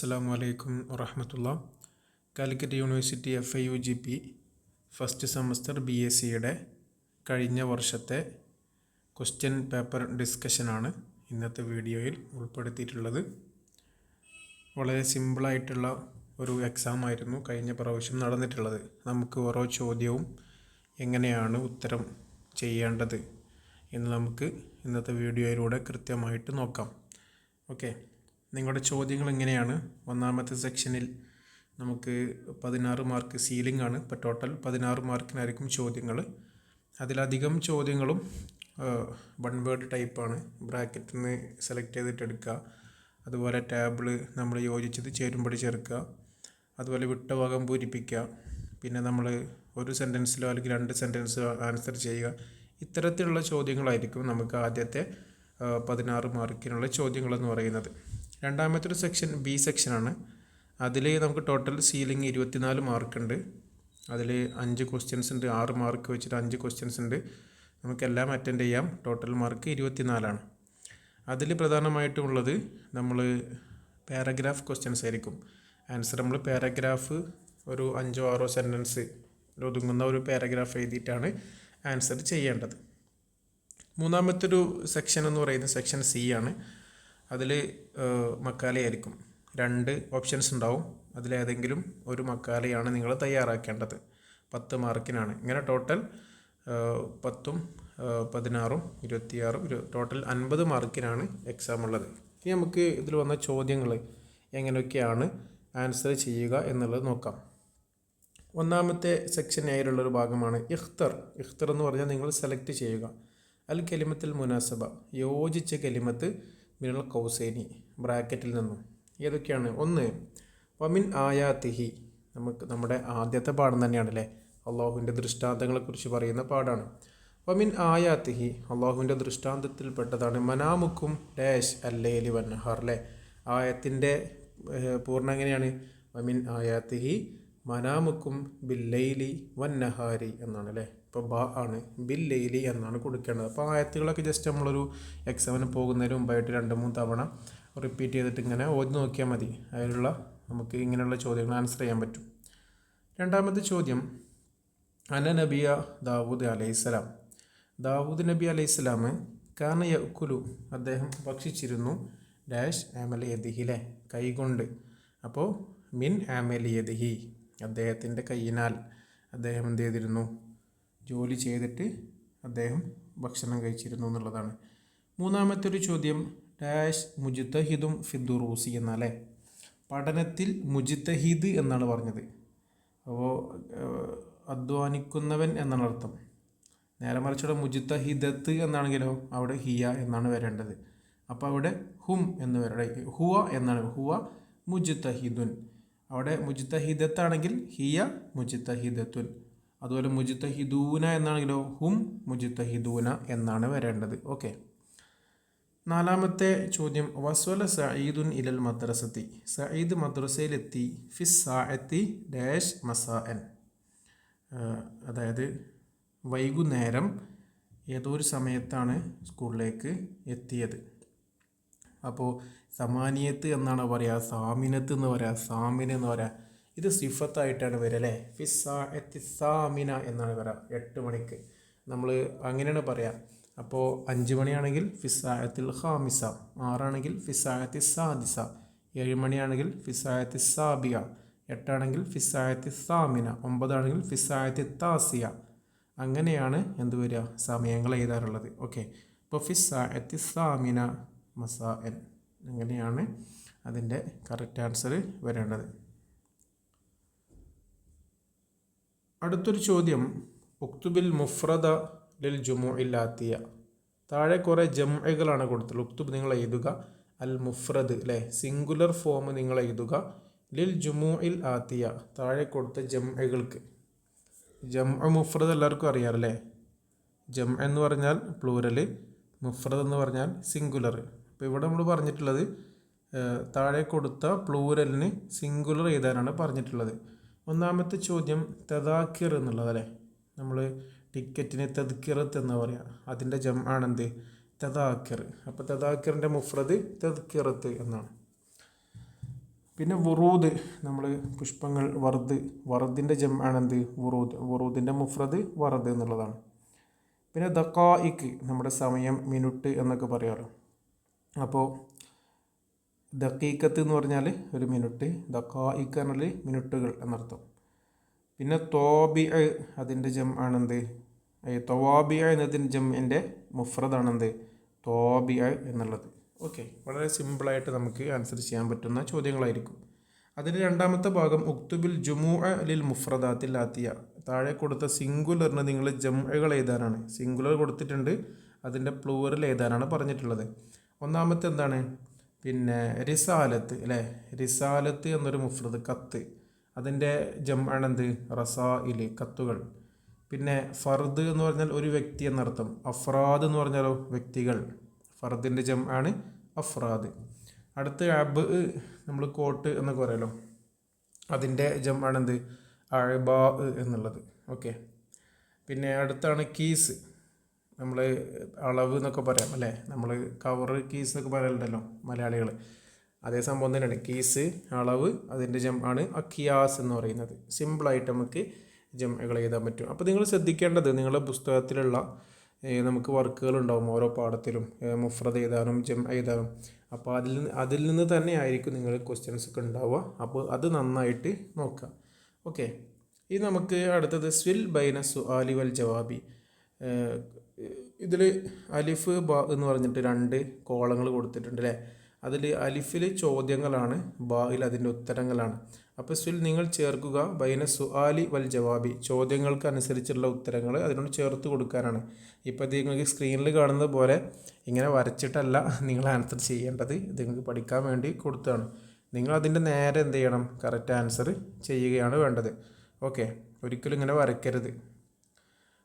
അസ്സലാമു അലൈക്കും വറഹ്മത്തുള്ളാഹി. Calicut university FIUGP first semester BSCയുടെ കഴിഞ്ഞ വർഷത്തെ ക്വസ്റ്റ്യൻ പേപ്പർ ഡിസ്കഷനാണ് ഇന്നത്തെ വീഡിയോയിൽ ഉൾപ്പെടുത്തിയിട്ടുള്ളത്. വളരെ സിമ്പിളായിട്ടുള്ള ഒരു എക്സാം ആയിരുന്നു കഴിഞ്ഞ പ്രാവശ്യം നടന്നിട്ടുള്ളത്. നമുക്ക് ഓരോ ചോദ്യവും എങ്ങനെയാണ് ഉത്തരം ചെയ്യേണ്ടത് എന്ന് നമുക്ക് ഇന്നത്തെ വീഡിയോയിലൂടെ കൃത്യമായിട്ട് നോക്കാം. ഓക്കെ, നിങ്ങളുടെ ചോദ്യങ്ങൾ എങ്ങനെയാണ്? ഒന്നാമത്തെ സെക്ഷനിൽ നമുക്ക് 16 മാർക്ക് സീലിംഗ് ആണ്. ഇപ്പോൾ ടോട്ടൽ 16 മാർക്കിനായിരിക്കും ചോദ്യങ്ങൾ. അതിലധികം ചോദ്യങ്ങളും വൺ വേർഡ് ടൈപ്പാണ്. ബ്രാക്കറ്റിൽ നിന്ന് സെലക്ട് ചെയ്തിട്ട് എടുക്കുക. അതുപോലെ ടേബിള് നമ്മൾ യോജിച്ചത് ചേരുംപടി ചേർക്കുക. അതുപോലെ വിട്ട ഭാഗം പൂരിപ്പിക്കുക. പിന്നെ നമ്മൾ ഒരു സെൻറ്റൻസിലോ അല്ലെങ്കിൽ 2 സെൻറ്റൻസോ ആൻസർ ചെയ്യുക. ഇത്തരത്തിലുള്ള ചോദ്യങ്ങളായിരിക്കും നമുക്ക് ആദ്യത്തെ 16 മാർക്കിനുള്ള ചോദ്യങ്ങളെന്ന് പറയുന്നത്. രണ്ടാമത്തെ ഒരു സെക്ഷൻ B സെക്ഷനാണ്. അതിൽ നമുക്ക് ടോട്ടൽ സീലിംഗ് 24 മാർക്കുണ്ട്. അതിൽ 5 ക്വസ്റ്റ്യൻസ് ഉണ്ട്. 6 മാർക്ക് വെച്ചിട്ട് 5 ക്വസ്റ്റ്യൻസ് ഉണ്ട്. നമുക്കെല്ലാം അറ്റൻഡ് ചെയ്യാം. ടോട്ടൽ മാർക്ക് 24 അതിൽ പ്രധാനമായിട്ടുള്ളത് നമ്മൾ പാരഗ്രാഫ് ക്വസ്റ്റ്യൻസ് ആയിരിക്കും. ആൻസർ നമ്മൾ പാരഗ്രാഫ് ഒരു 5-6 സെൻറ്റൻസ് ഒതുങ്ങുന്ന ഒരു പാരഗ്രാഫ് എഴുതിയിട്ടാണ് ആൻസർ ചെയ്യേണ്ടത്. മൂന്നാമത്തെ ഒരു സെക്ഷൻ എന്ന് പറയുന്നത് സെക്ഷൻ C ആണ്. അതിൽ മക്കാലയായിരിക്കും. 2 ഓപ്ഷൻസ് ഉണ്ടാവും. അതിലേതെങ്കിലും ഒരു മക്കാലയാണ് നിങ്ങൾ തയ്യാറാക്കേണ്ടത്. 10 മാർക്കിനാണ്. ഇങ്ങനെ ടോട്ടൽ 10ഉം 16ഉം 26ഉം ടോട്ടൽ 50 മാർക്കിനാണ് എക്സാം ഉള്ളത്. ഇനി നമുക്ക് ഇതിൽ വന്ന ചോദ്യങ്ങൾ എങ്ങനെയൊക്കെയാണ് ആൻസർ ചെയ്യുക എന്നുള്ളത് നോക്കാം. ഒന്നാമത്തെ സെക്ഷൻ ആയിട്ടുള്ളൊരു ഭാഗമാണ് ഇഖ്തർ. ഇഖ്തർ എന്ന് പറഞ്ഞാൽ നിങ്ങൾ സെലക്ട് ചെയ്യുക. അൽ കലിമത്തുൽ മുനാസബ, യോജിച്ച കലിമത്ത് മിനൽ കൗസൈനി, ബ്രാക്കറ്റിൽ നിന്നും. ഏതൊക്കെയാണ്? 1 വമിൻ ആയാത്തിഹി, നമുക്ക് നമ്മുടെ ആദ്യത്തെ പാഠം തന്നെയാണ് അല്ലേ, അള്ളാഹുവിൻ്റെ ദൃഷ്ടാന്തങ്ങളെക്കുറിച്ച് പറയുന്ന പാഠമാണ്. വമിൻ ആയാത്തിഹി, അള്ളാഹുവിൻ്റെ ദൃഷ്ടാന്തത്തിൽപ്പെട്ടതാണ് മനാമുക്കും ഡാഷ് അല്ലൈലി വന്നഹാർ അല്ലേ. ആയത്തിൻ്റെ പൂർണ്ണം എങ്ങനെയാണ്? വമിൻ ആയാത്തിഹി മനാമുക്കും ബില്ലൈലി വന്നഹാരി എന്നാണ് അല്ലേ. ഇപ്പോൾ ബ ആണ്, ബില്ലൈലി എന്നാണ് കൊടുക്കേണ്ടത്. അപ്പോൾ ആയത്തുകളൊക്കെ ജസ്റ്റ് നമ്മളൊരു എക്സാമിന് പോകുന്നതിന് മുമ്പായിട്ട് 2-3 തവണ റിപ്പീറ്റ് ചെയ്തിട്ട് ഇങ്ങനെ ഓതി നോക്കിയാൽ മതി. അതിലുള്ള നമുക്ക് ഇങ്ങനെയുള്ള ചോദ്യങ്ങൾ ആൻസർ ചെയ്യാൻ പറ്റും. രണ്ടാമത്തെ ചോദ്യം അന നബിയ ദാവൂദ് അലൈഹിസ്സലാം. ദാവൂദ് നബി അലൈഹിസ്സലാം കാന യഅ്കുലു, അദ്ദേഹം ഭക്ഷിച്ചിരുന്നു ഡാഷ് അമലിയദിഹിലെ, കൈകൊണ്ട്. അപ്പോൾ മിൻ അമലിയദിഹി, അദ്ദേഹത്തിൻ്റെ കൈയിനാൽ അദ്ദേഹം എന്ത് ചെയ്തിരുന്നു? ജോലി ചെയ്തിട്ട് അദ്ദേഹം ഭക്ഷണം കഴിച്ചിരുന്നു എന്നുള്ളതാണ്. മൂന്നാമത്തെ ഒരു ചോദ്യം ഡാഷ് മുജ്തഹിദും ഫിദ്ദുറൂസി എന്നാലേ, പഠനത്തിൽ മുജ്തഹിദ് എന്നാണ് പറഞ്ഞത്. അപ്പോൾ അധ്വാനിക്കുന്നവൻ എന്നാണ് അർത്ഥം. നേരെ മറിച്ചുള്ള മുജ്തഹിദത്ത് എന്നാണെങ്കിലോ അവിടെ ഹിയ എന്നാണ് വരേണ്ടത്. അപ്പോൾ അവിടെ ഹും എന്ന് വരേണ്ടത്, ഹുവ എന്നാണ്. ഹുവ മുജ്തഹിദുൻ. അവിടെ മുജ്തഹിദത്താണെങ്കിൽ ഹിയ മുജ്തഹിദത്തുൻ. അതുപോലെ മുജ്തഹിദൂന എന്നാണെങ്കിലോ ഹും മുജ്തഹിദൂന എന്നാണ് വരേണ്ടത്. ഓക്കെ. നാലാമത്തെ ചോദ്യം വസ്വല സഈദുൻ ഇലൽ മദ്രസത്തി, സഈദ് മദ്രസയിലെത്തി ഫിസ് സാഅത്തി ഡാഷ് മസാഅൻ, അതായത് വൈകുന്നേരം ഏതോ ഒരു സമയത്താണ് സ്കൂളിലേക്ക് എത്തിയത്. അപ്പോൾ സമാനിയത്ത് എന്നാണ് പറയുക, സാമിനത്ത് എന്ന് പറയുക, സാമിന എന്ന് പറയുക. ഇത് സിഫത്തായിട്ടാണ് വരിക അല്ലേ. ഫിസ്സാഅത്തി സാമിന എന്നാണ് പറയുക. 8 മണിക്ക് നമ്മൾ അങ്ങനെയാണ് പറയുക. അപ്പോൾ 5 മണിയാണെങ്കിൽ ഫിസ്സാഅത്തിൽ ഖാമിസ, 6 ആണെങ്കിൽ ഫിസ്സാഅത്തി സാദിസ, 7 മണിയാണെങ്കിൽ ഫിസ്സാഅത്തി സാബിയ, 8 ആണെങ്കിൽ ഫിസ്സാഅത്തി സാമിന, 9 ആണെങ്കിൽ ഫിസ്സാഅത്തി താസിയ. അങ്ങനെയാണ് എന്ത് വരിക? സമയങ്ങൾ എഴുതാറുള്ളത്. ഓക്കെ. അപ്പോൾ ഫിസ്സാഅത്തി സാമിന മസാഅൻ, അങ്ങനെയാണ് അതിൻ്റെ കറക്റ്റ് ആൻസർ വരേണ്ടത്. അടുത്തൊരു ചോദ്യം ഉക്തുബിൽ മുഫ്രദ ലിൽ ജുമുഇൽ ആത്തിയ, താഴെ കുറേ ജംഅകളാണ് കൊടുത്തത്. ഉക്തുബ് നിങ്ങൾ എഴുതുക, അൽ മുഫ്രദ് അല്ലേ, സിംഗുലർ ഫോം നിങ്ങൾ എഴുതുക, ലിൽ ജുമുഇൽ ആത്തിയ, താഴെ കൊടുത്ത ജംഅകൾക്ക്. ജംഅ മുഫ്രദ് എല്ലാവർക്കും അറിയാമല്ലേ. ജംഅ എന്ന് പറഞ്ഞാൽ പ്ലൂരൽ, മുഫ്രദ് എന്ന് പറഞ്ഞാൽ സിംഗുലർ. അപ്പോൾ ഇവിടെ നമ്മൾ പറഞ്ഞിട്ടുള്ളത് താഴെ കൊടുത്ത പ്ലൂരലിന് സിംഗുലർ എഴുതാനാണ് പറഞ്ഞിട്ടുള്ളത്. ഒന്നാമത്തെ ചോദ്യം തദാക്കിർ എന്നുള്ളത് അല്ലേ. നമ്മൾ ടിക്കറ്റിന് തദ്ക്കിറത്ത് എന്ന് പറയാം. അതിൻ്റെ ജംആണെന്ത്? തദാക്കിർ. അപ്പോൾ തദാക്കിറിൻ്റെ മുഫ്രദ് തദ്ക്കിറത്ത് എന്നാണ്. പിന്നെ വുറൂദ്, നമ്മൾ പുഷ്പങ്ങൾ, വറുദിൻ്റെ ജം ആണെന്ത് വുറൂദ്, വുറൂദിൻ്റെ മുഫ്രദ് വറദ് എന്നുള്ളതാണ്. പിന്നെ ദഖായിക്ക്, നമ്മുടെ സമയം, മിനിറ്റ് എന്നൊക്കെ പറയാമല്ലോ. അപ്പോൾ ദഖീഖത്ത് എന്ന് പറഞ്ഞാൽ ഒരു മിനിറ്റ്, ദഖായിക്ക് പറഞ്ഞാൽ മിനിറ്റുകൾ എന്നർത്ഥം. പിന്നെ തോബി, അതിൻ്റെ ജം ആണെന്ത് തൊവാബി എന്നതിൻ്റെ ജമ്മിൻ്റെ മുഫ്രദാണെന്ത് തോബി എന്നുള്ളത്. ഓക്കെ, വളരെ സിമ്പിളായിട്ട് നമുക്ക് ആൻസർ ചെയ്യാൻ പറ്റുന്ന ചോദ്യങ്ങളായിരിക്കും. അതിന് രണ്ടാമത്തെ ഭാഗം ഉക്തുബിൽ ജുമുഅ ലിൽ മുഫ്രദാത്തിൽ ആത്തിയ, താഴെ കൊടുത്ത സിംഗുലറിന് നിങ്ങൾ ജംഅകൾ എഴുതാനാണ്. സിംഗുലർ കൊടുത്തിട്ടുണ്ട്, അതിൻ്റെ പ്ലൂറൽ എഴുതാനാണ് പറഞ്ഞിട്ടുള്ളത്. ഒന്നാമത്തെ എന്താണ്, പിന്നെ റിസാലത്ത് അല്ലേ, റിസാലത്ത് എന്നൊരു മുഫ്രദ് കത്ത്, അതിൻ്റെ ജം ആണെന്ത് റസാഇൽ കത്തുകൾ. പിന്നെ ഫർദ് എന്ന് പറഞ്ഞാൽ ഒരു വ്യക്തി എന്നർത്ഥം. അഫ്രാദ് എന്ന് പറഞ്ഞാലോ വ്യക്തികൾ, ഫർദിൻ്റെ ജം ആണ് അഫ്രാദ്. അടുത്ത് അബ്, നമ്മൾ കോട്ട് എന്നൊക്കെ പറയാലോ, അതിൻ്റെ ജം ആണെന്ത് അഅബാ എന്നുള്ളത്. ഓക്കെ, പിന്നെ അടുത്താണ് കീസ്, നമ്മൾ അളവ് എന്നൊക്കെ പറയാം അല്ലേ, നമ്മൾ കവറ് കീസ് എന്നൊക്കെ പറയലുണ്ടല്ലോ മലയാളികൾ, അതേ സംഭവം തന്നെയാണ്. കീസ് അളവ്, അതിൻ്റെ ജം ആണ് അക്കിയാസ് എന്ന് പറയുന്നത്. സിമ്പിളായിട്ട് നമുക്ക് ജംഅകൾ എഴുതാൻ പറ്റും. അപ്പോൾ നിങ്ങൾ ശ്രദ്ധിക്കേണ്ടത്, നിങ്ങളുടെ പുസ്തകത്തിലുള്ള നമുക്ക് വർക്കുകൾ ഉണ്ടാവും ഓരോ പാഠത്തിലും, മുഫ്രദ് എഴുതാനും ജം എഴുതാനും. അപ്പോൾ അതിൽ നിന്ന് തന്നെ ആയിരിക്കും നിങ്ങൾ ക്വസ്റ്റ്യൻസ് ഒക്കെ ഉണ്ടാവുക. അപ്പോൾ അത് നന്നായിട്ട് നോക്കുക. ഓക്കെ, ഇത് നമുക്ക് അടുത്തത് സ്വിൽ ബൈന സുആലി വൽ ജവാബി. ഇതിൽ അലിഫ് ബ എന്ന് പറഞ്ഞിട്ട് 2 കോളങ്ങൾ കൊടുത്തിട്ടുണ്ട് അല്ലേ. അതിൽ അലിഫിൽ ചോദ്യങ്ങളാണ്, ബായിൽ അതിൻ്റെ ഉത്തരങ്ങളാണ്. അപ്പോൾ സ്വിൽ നിങ്ങൾ ചേർക്കുക ബൈന സുആലി വൽ ജവാബി, ചോദ്യങ്ങൾക്ക് അനുസരിച്ചുള്ള ഉത്തരങ്ങൾ അതിനോട് ചേർത്ത് കൊടുക്കാനാണ്. ഇപ്പോൾ ഇത് നിങ്ങൾക്ക് സ്ക്രീനിൽ കാണുന്നത് പോലെ ഇങ്ങനെ വരച്ചിട്ടല്ല നിങ്ങൾ ആൻസർ ചെയ്യേണ്ടത്, ഇത് നിങ്ങൾക്ക് പഠിക്കാൻ വേണ്ടി കൊടുത്തതാണ്. നിങ്ങൾ അതിൻ്റെ നേരെ എന്ത് ചെയ്യണം, കറക്റ്റ് ആൻസർ ചെയ്യുകയാണ് വേണ്ടത്. ഓക്കെ, ഒരിക്കലും ഇങ്ങനെ വരയ്ക്കരുത്.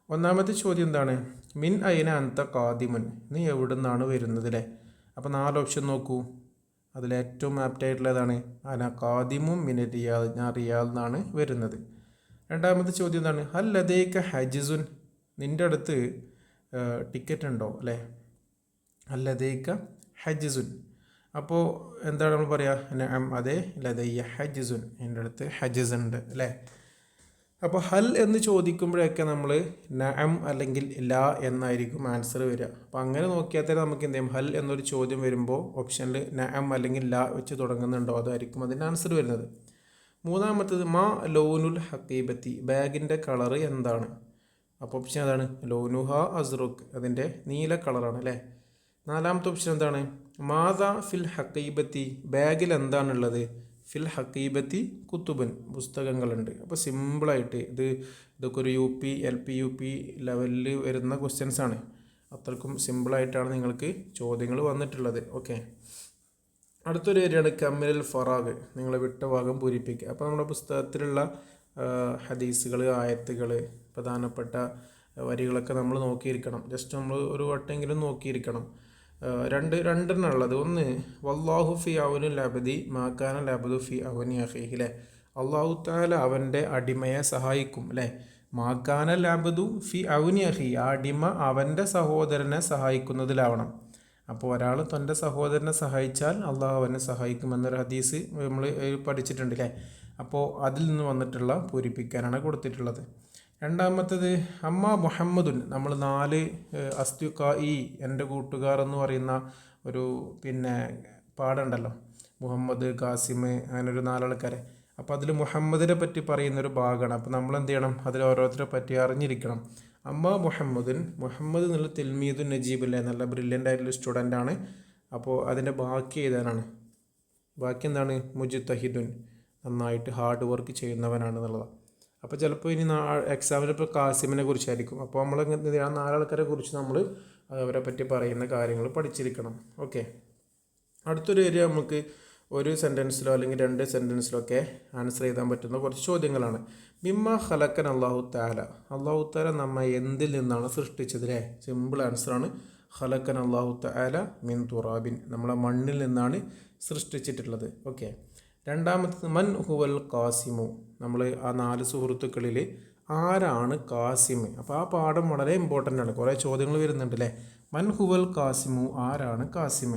ഒന്നാമത്തെ ചോദ്യം എന്താണ്, മിൻ അയിന അന്ത ഖാദിമുൻ, നീ എവിടെ നിന്നാണ് വരുന്നത് അല്ലേ. അപ്പോൾ 4 ഓപ്ഷൻ നോക്കൂ, അതിലേറ്റവും ആപ്റ്റായിട്ടുള്ള ഏതാണ്, അന ഖാദിമും മിൻ റിയാദ്, ഞാൻ റിയാദ് നിന്നാണ് വരുന്നത്. രണ്ടാമത്തെ ചോദ്യം എന്താണ്, ഹൽ ലദൈക ഹജിസുൻ, നിൻ്റെ അടുത്ത് ടിക്കറ്റ് ഉണ്ടോ അല്ലേ. ഹൽ ലദൈക ഹജിസുൻ, അപ്പോൾ എന്താണ് നമ്മൾ പറയുക, നഅം അതെ, ലദയ്യ ഹജിസുൻ, എൻ്റെ അടുത്ത് ഹജിസ് ഉണ്ട് അല്ലേ. അപ്പോൾ ഹൽ എന്ന് ചോദിക്കുമ്പോഴൊക്കെ നമ്മൾ നഅം അല്ലെങ്കിൽ ലാ എന്നായിരിക്കും ആൻസർ വരിക. അപ്പോൾ അങ്ങനെ നോക്കിയാൽ തന്നെ നമുക്ക് എന്ത് ചെയ്യും, ഹൽ എന്നൊരു ചോദ്യം വരുമ്പോൾ ഓപ്ഷനിൽ നഅം അല്ലെങ്കിൽ ലാ വെച്ച് തുടങ്ങുന്നുണ്ടോ, അതായിരിക്കും അതിൻ്റെ ആൻസർ വരുന്നത്. മൂന്നാമത്തത് മാ ലോനുൽ ഹക്കീബത്തി, ബാഗിൻ്റെ കളറ് എന്താണ്. അപ്പോൾ ഓപ്ഷൻ അതാണ് ലോനുഹ അസ്റുഖ്, അതിൻ്റെ നീല കളറാണ് അല്ലേ. നാലാമത്തെ ഓപ്ഷൻ എന്താണ്, മാദാ ഫിൽ ഹക്കീബത്തി, ബാഗിൽ എന്താണുള്ളത്, ഫിൽ ഹക്കീബത്തി കുത്തുബൻ, പുസ്തകങ്ങളുണ്ട്. അപ്പോൾ സിമ്പിളായിട്ട് ഇതൊക്കെ ഒരു UP LP UP ലെവലിൽ വരുന്ന ക്വസ്റ്റ്യൻസ് ആണ്. അത്രക്കും സിമ്പിളായിട്ടാണ് നിങ്ങൾക്ക് ചോദ്യങ്ങൾ വന്നിട്ടുള്ളത്. ഓക്കെ, അടുത്തൊരു ഏരിയയാണ് കമ്മിൽ ഫറാഗ്, നിങ്ങൾ വിട്ട ഭാഗം പൂരിപ്പിക്കുക. അപ്പോൾ നമ്മുടെ പുസ്തകത്തിലുള്ള ഹദീസുകൾ, ആയത്തുകൾ, പ്രധാനപ്പെട്ട വരികളൊക്കെ നമ്മൾ നോക്കിയിരിക്കണം. ജസ്റ്റ് നമ്മൾ ഒരു വട്ടെങ്കിലും നോക്കിയിരിക്കണം. രണ്ടെണ്ണം ഉള്ളത്. ഒന്ന് വല്ലാഹു ഫി അവനുൽ അബ്ദി മാക്കാന അബ്ദു ഫി അവനി അഖീഹി അല്ലേ, അള്ളാഹു തആല അവൻ്റെ അടിമയെ സഹായിക്കും അല്ലേ. മാക്കാന അബ്ദു ഫി അവനി അഖീ, ആ അടിമ അവൻ്റെ സഹോദരനെ സഹായിക്കുന്നതിലാവണം. അപ്പോൾ ഒരാൾ തൻ്റെ സഹോദരനെ സഹായിച്ചാൽ അള്ളാഹു അവനെ സഹായിക്കുമെന്നൊരു ഹദീസ് നമ്മൾ പഠിച്ചിട്ടുണ്ട് അല്ലേ. അപ്പോൾ അതിൽ നിന്ന് വന്നിട്ടുള്ള പൂരിപ്പിക്കാനാണ് കൊടുത്തിട്ടുള്ളത്. രണ്ടാമത്തത് അമ്മ മുഹമ്മദുൻ, നമ്മൾ 4 അസ്തുക്കായി, എൻ്റെ കൂട്ടുകാർ എന്ന് പറയുന്ന ഒരു പിന്നെ പാടുണ്ടല്ലോ, മുഹമ്മദ്, കാസിം, അങ്ങനെ ഒരു 4 ആൾക്കാരെ. അപ്പോൾ അതിൽ മുഹമ്മദിനെ പറ്റി പറയുന്നൊരു ഭാഗമാണ്. അപ്പോൾ നമ്മൾ എന്ത് ചെയ്യണം, അതിൽ ഓരോരുത്തരെ പറ്റി അറിഞ്ഞിരിക്കണം. അമ്മ മുഹമ്മദുൻ, മുഹമ്മദ് എന്നുള്ള തിൽമീദുൻ നജീബ് അല്ലേ, നല്ല ബ്രില്യൻ്റ് ആയിട്ടുള്ള സ്റ്റുഡൻ്റ് ആണ്. അപ്പോൾ അതിൻ്റെ ബാക്കി എഴുതാനാണ്. ബാക്കി എന്താണ്, മുജ്തഹിദുൻ, നന്നായിട്ട് ഹാർഡ് വർക്ക് ചെയ്യുന്നവനാണ് എന്നുള്ളതാണ്. അപ്പോൾ ചിലപ്പോൾ ഇനി എക്സാമിൽ ഇപ്പോൾ കാസിമിനെ കുറിച്ചായിരിക്കും. അപ്പോൾ നമ്മൾ ആ 4 ആൾക്കാരെ കുറിച്ച് നമ്മൾ അവരെ പറ്റി പറയുന്ന കാര്യങ്ങൾ പഠിച്ചിരിക്കണം. ഓക്കെ, അടുത്തൊരു ഏരിയ നമുക്ക് ഒരു സെൻറ്റൻസിലോ അല്ലെങ്കിൽ 2 സെൻറ്റൻസിലോ ഒക്കെ ആൻസർ ചെയ്താൻ പറ്റുന്ന കുറച്ച് ചോദ്യങ്ങളാണ്. മിമ്മ ഖലക്കൻ അല്ലാഹു തആല, അല്ലാഹു തആല നമ്മെ എന്തിൽ നിന്നാണ് സൃഷ്ടിച്ചത് അല്ലേ. സിമ്പിൾ ആൻസറാണ്, ഖലക്കൻ അല്ലാഹു തആല മിൻ തുറാബിൻ, നമ്മളെ മണ്ണിൽ നിന്നാണ് സൃഷ്ടിച്ചിട്ടുള്ളത്. ഓക്കെ, രണ്ടാമത്തത് മൻ ഹുവൽ കാസിമു, നമ്മൾ ആ 4 സുഹൃത്തുക്കളിൽ ആരാണ് കാസിം. അപ്പോൾ ആ പാഠം വളരെ ഇമ്പോർട്ടൻ്റ് ആണ്, കുറേ ചോദ്യങ്ങൾ വരുന്നുണ്ട് അല്ലേ. മൻ ഹുവൽ കാസിമു, ആരാണ് കാസിം.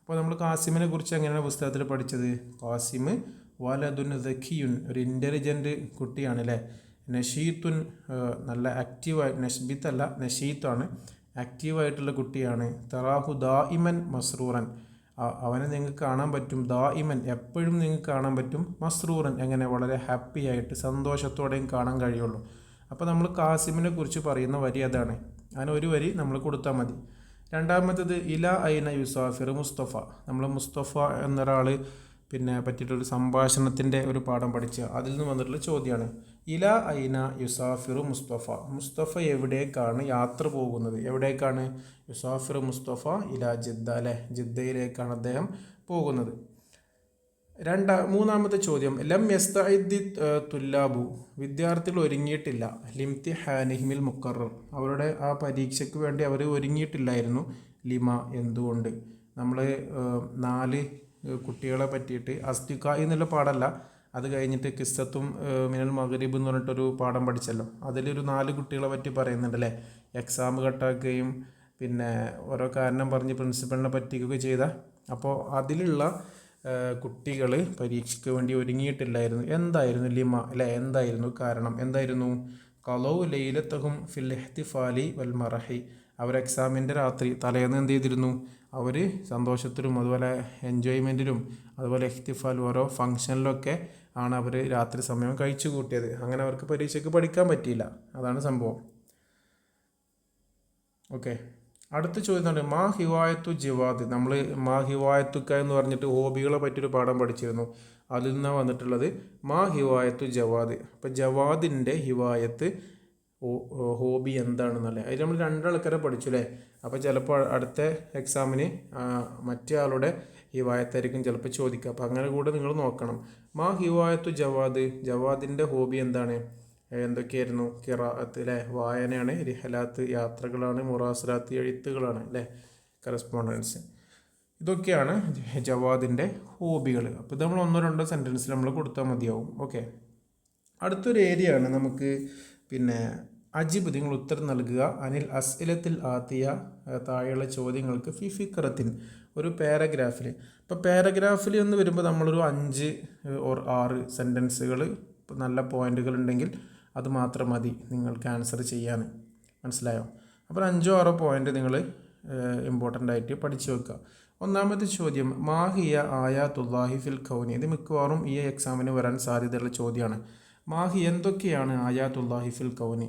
അപ്പോൾ നമ്മൾ കാസിമിനെ കുറിച്ച് എങ്ങനെയാണ് പുസ്തകത്തിൽ പഠിച്ചത്, കാസിം വലതുൻ ദക്കിയുൻ, ഒരു ഇൻ്റലിജൻറ്റ് കുട്ടിയാണ് അല്ലേ. നഷീത്തുൻ, നല്ല ആക്റ്റീവായി, നഷ്ബിത്തല്ല നഷീത്താണ്, ആക്റ്റീവായിട്ടുള്ള കുട്ടിയാണ്. തറാഹു ദാഇമൻ മസ്റൂറൻ, അവനെ നിങ്ങൾക്ക് കാണാൻ പറ്റും. ദാഇമൻ, എപ്പോഴും നിങ്ങൾക്ക് കാണാൻ പറ്റും. മസ്റൂറൻ, എങ്ങനെ, വളരെ ഹാപ്പി ആയിട്ട് സന്തോഷത്തോടെയും കാണാൻ കഴിയുള്ളൂ. അപ്പോൾ നമ്മൾ കാസിമിനെ കുറിച്ച് പറയുന്ന വരി അതാണ്. അങ്ങനെ ഒരു വരി നമ്മൾ കൊടുത്താൽ മതി. രണ്ടാമത്തേത് ഇല ഐന യുസാഫിർ മുസ്തഫ. നമ്മൾ മുസ്തഫ എന്നൊരാൾ പറ്റിയിട്ടൊരു സംഭാഷണത്തിൻ്റെ ഒരു പാഠം പഠിച്ച അതിൽ നിന്ന് വന്നിട്ടുള്ള ചോദ്യമാണ്. ഇല ഐന യുസാഫിറു മുസ്തഫ, മുസ്തഫ എവിടേക്കാണ് യാത്ര പോകുന്നത്, എവിടേക്കാണ്? യുസാഫിർ മുസ്തഫ ഇല ജിദ്ദ, അല്ലെ, ജിദ്ദയിലേക്കാണ് അദ്ദേഹം പോകുന്നത്. മൂന്നാമത്തെ ചോദ്യം, ലം യസ്തഇദ്ദി തുല്ലാബു, വിദ്യാർത്ഥികൾ ഒരുങ്ങിയിട്ടില്ല. ലിംതിഹാനിഹിമിൽ മുഖറർ, അവരുടെ ആ പരീക്ഷയ്ക്ക് വേണ്ടി അവർ ഒരുങ്ങിയിട്ടില്ലായിരുന്നു. ലിമ, എന്തുകൊണ്ട്? നമ്മൾ 4 കുട്ടികളെ പറ്റിയിട്ട് അസ്തിക എന്നുള്ള പാഠമല്ല, അത് കഴിഞ്ഞിട്ട് കിസ്സത്തും മിനൽ മഗ്രിബ് എന്ന് പറഞ്ഞിട്ടൊരു പാഠം പഠിച്ചല്ലോ. അതിലൊരു 4 കുട്ടികളെ പറ്റി പറയുന്നുണ്ടല്ലേ. എക്സാം കട്ടാക്കുകയും ഓരോ കാരണം പറഞ്ഞ് പ്രിൻസിപ്പളിനെ പറ്റിക്കുകയൊക്കെ ചെയ്ത. അപ്പോൾ അതിലുള്ള കുട്ടികൾ പരീക്ഷയ്ക്ക് വേണ്ടി ഒരുങ്ങിയിട്ടില്ലായിരുന്നു. എന്തായിരുന്നു ലിമ, അല്ലേ, എന്തായിരുന്നു കാരണം? എന്തായിരുന്നു? ഖലൗ ലൈലത്തഹും ഫിൽ ഇഹ്തിഫാലി വൽ മറഹി, അവർ എക്സാമിൻ്റെ രാത്രി തലേന്ന് എന്ത് ചെയ്തിരുന്നു? അവർ സന്തോഷത്തിലും അതുപോലെ എൻജോയ്മെൻറ്റിലും അതുപോലെ ഇഹ്തിഫാൽ ഓരോ ഫങ്ഷനിലൊക്കെ ആണ് അവർ രാത്രി സമയം കഴിച്ചു കൂട്ടിയത്. അങ്ങനെ അവർക്ക് പരീക്ഷയ്ക്ക് പഠിക്കാൻ പറ്റിയില്ല. അതാണ് സംഭവം. ഓക്കെ, അടുത്ത ചോദ്യം എന്താണ്? മാ ഹിവായത്തു ജിവാദ്. നമ്മൾ മാ ഹിവായത്തുക്ക എന്ന് പറഞ്ഞിട്ട് ഹോബികളെ പറ്റിയൊരു പാഠം പഠിച്ചിരുന്നു. അതിൽ നിന്നാണ് വന്നിട്ടുള്ളത് മാ ഹിവായത്തു ജവാദ്. അപ്പോൾ ജവാദിൻ്റെ ഹിവായത്ത്, ഹോബി എന്താണെന്നല്ലേ. അതിൽ നമ്മൾ 2 ആൾക്കാരെ പഠിച്ചു അല്ലേ. അപ്പോൾ ചിലപ്പോൾ അടുത്ത എക്സാമിന് മറ്റേ ആളുടെ ഹിവായത്തായിരിക്കും ചിലപ്പോൾ ചോദിക്കുക. അപ്പോൾ അങ്ങനെ കൂടെ നിങ്ങൾ നോക്കണം. മാ ഹിവായത്തു ജവാദ്, ജവാദിൻ്റെ ഹോബി എന്താണ്? എന്തൊക്കെയായിരുന്നു? ഖിറാഅത്ത്, അല്ലേ, വായനയാണ്. റിഹലാത്ത്, യാത്രകളാണ്. മുറാസലാത്ത്, എഴുത്തുകളാണ്, അല്ലേ, കറസ്പോണ്ടൻസ്. ഇതൊക്കെയാണ് ജവാദിൻ്റെ ഹോബികൾ. അപ്പോൾ ഇത് നമ്മൾ 1-2 സെൻറ്റൻസിൽ നമ്മൾ കൊടുത്താൽ മതിയാവും. ഓക്കെ, അടുത്തൊരു ഏരിയ ആണ് നമുക്ക് അജിബ്, നിങ്ങൾ ഉത്തരം നൽകുക. അനിൽ അസ്ഇലത്തിൽ ആത്തിയ, താഴെയുള്ള ചോദ്യങ്ങൾക്ക് ഫി ഫിക്രത്തിൻ, ഒരു പാരഗ്രാഫിൽ. ഇപ്പോൾ പാരഗ്രാഫിൽ എന്ന് വരുമ്പോൾ നമ്മളൊരു 5 or 6 സെൻറ്റൻസുകൾ നല്ല പോയിന്റുകൾ ഉണ്ടെങ്കിൽ അത് മാത്രം മതി നിങ്ങൾക്ക് ആൻസർ ചെയ്യാൻ. മനസ്സിലായോ? അപ്പോൾ 5-6 പോയിന്റ് നിങ്ങൾ ഇമ്പോർട്ടൻ്റ് ആയിട്ട് പഠിച്ചു വെക്കുക. ഒന്നാമത്തെ ചോദ്യം, മാഹിയ ആയാത്തുല്ലാഹി ഫിൽ കൗനി. ഇത് മിക്കവാറും ഈ എക്സാമിന് വരാൻ സാധ്യതയുള്ള ചോദ്യമാണ്. മാഹി, എന്തൊക്കെയാണ് ആയാത്തുല്ലാഹി ഫിൽ കൗനി,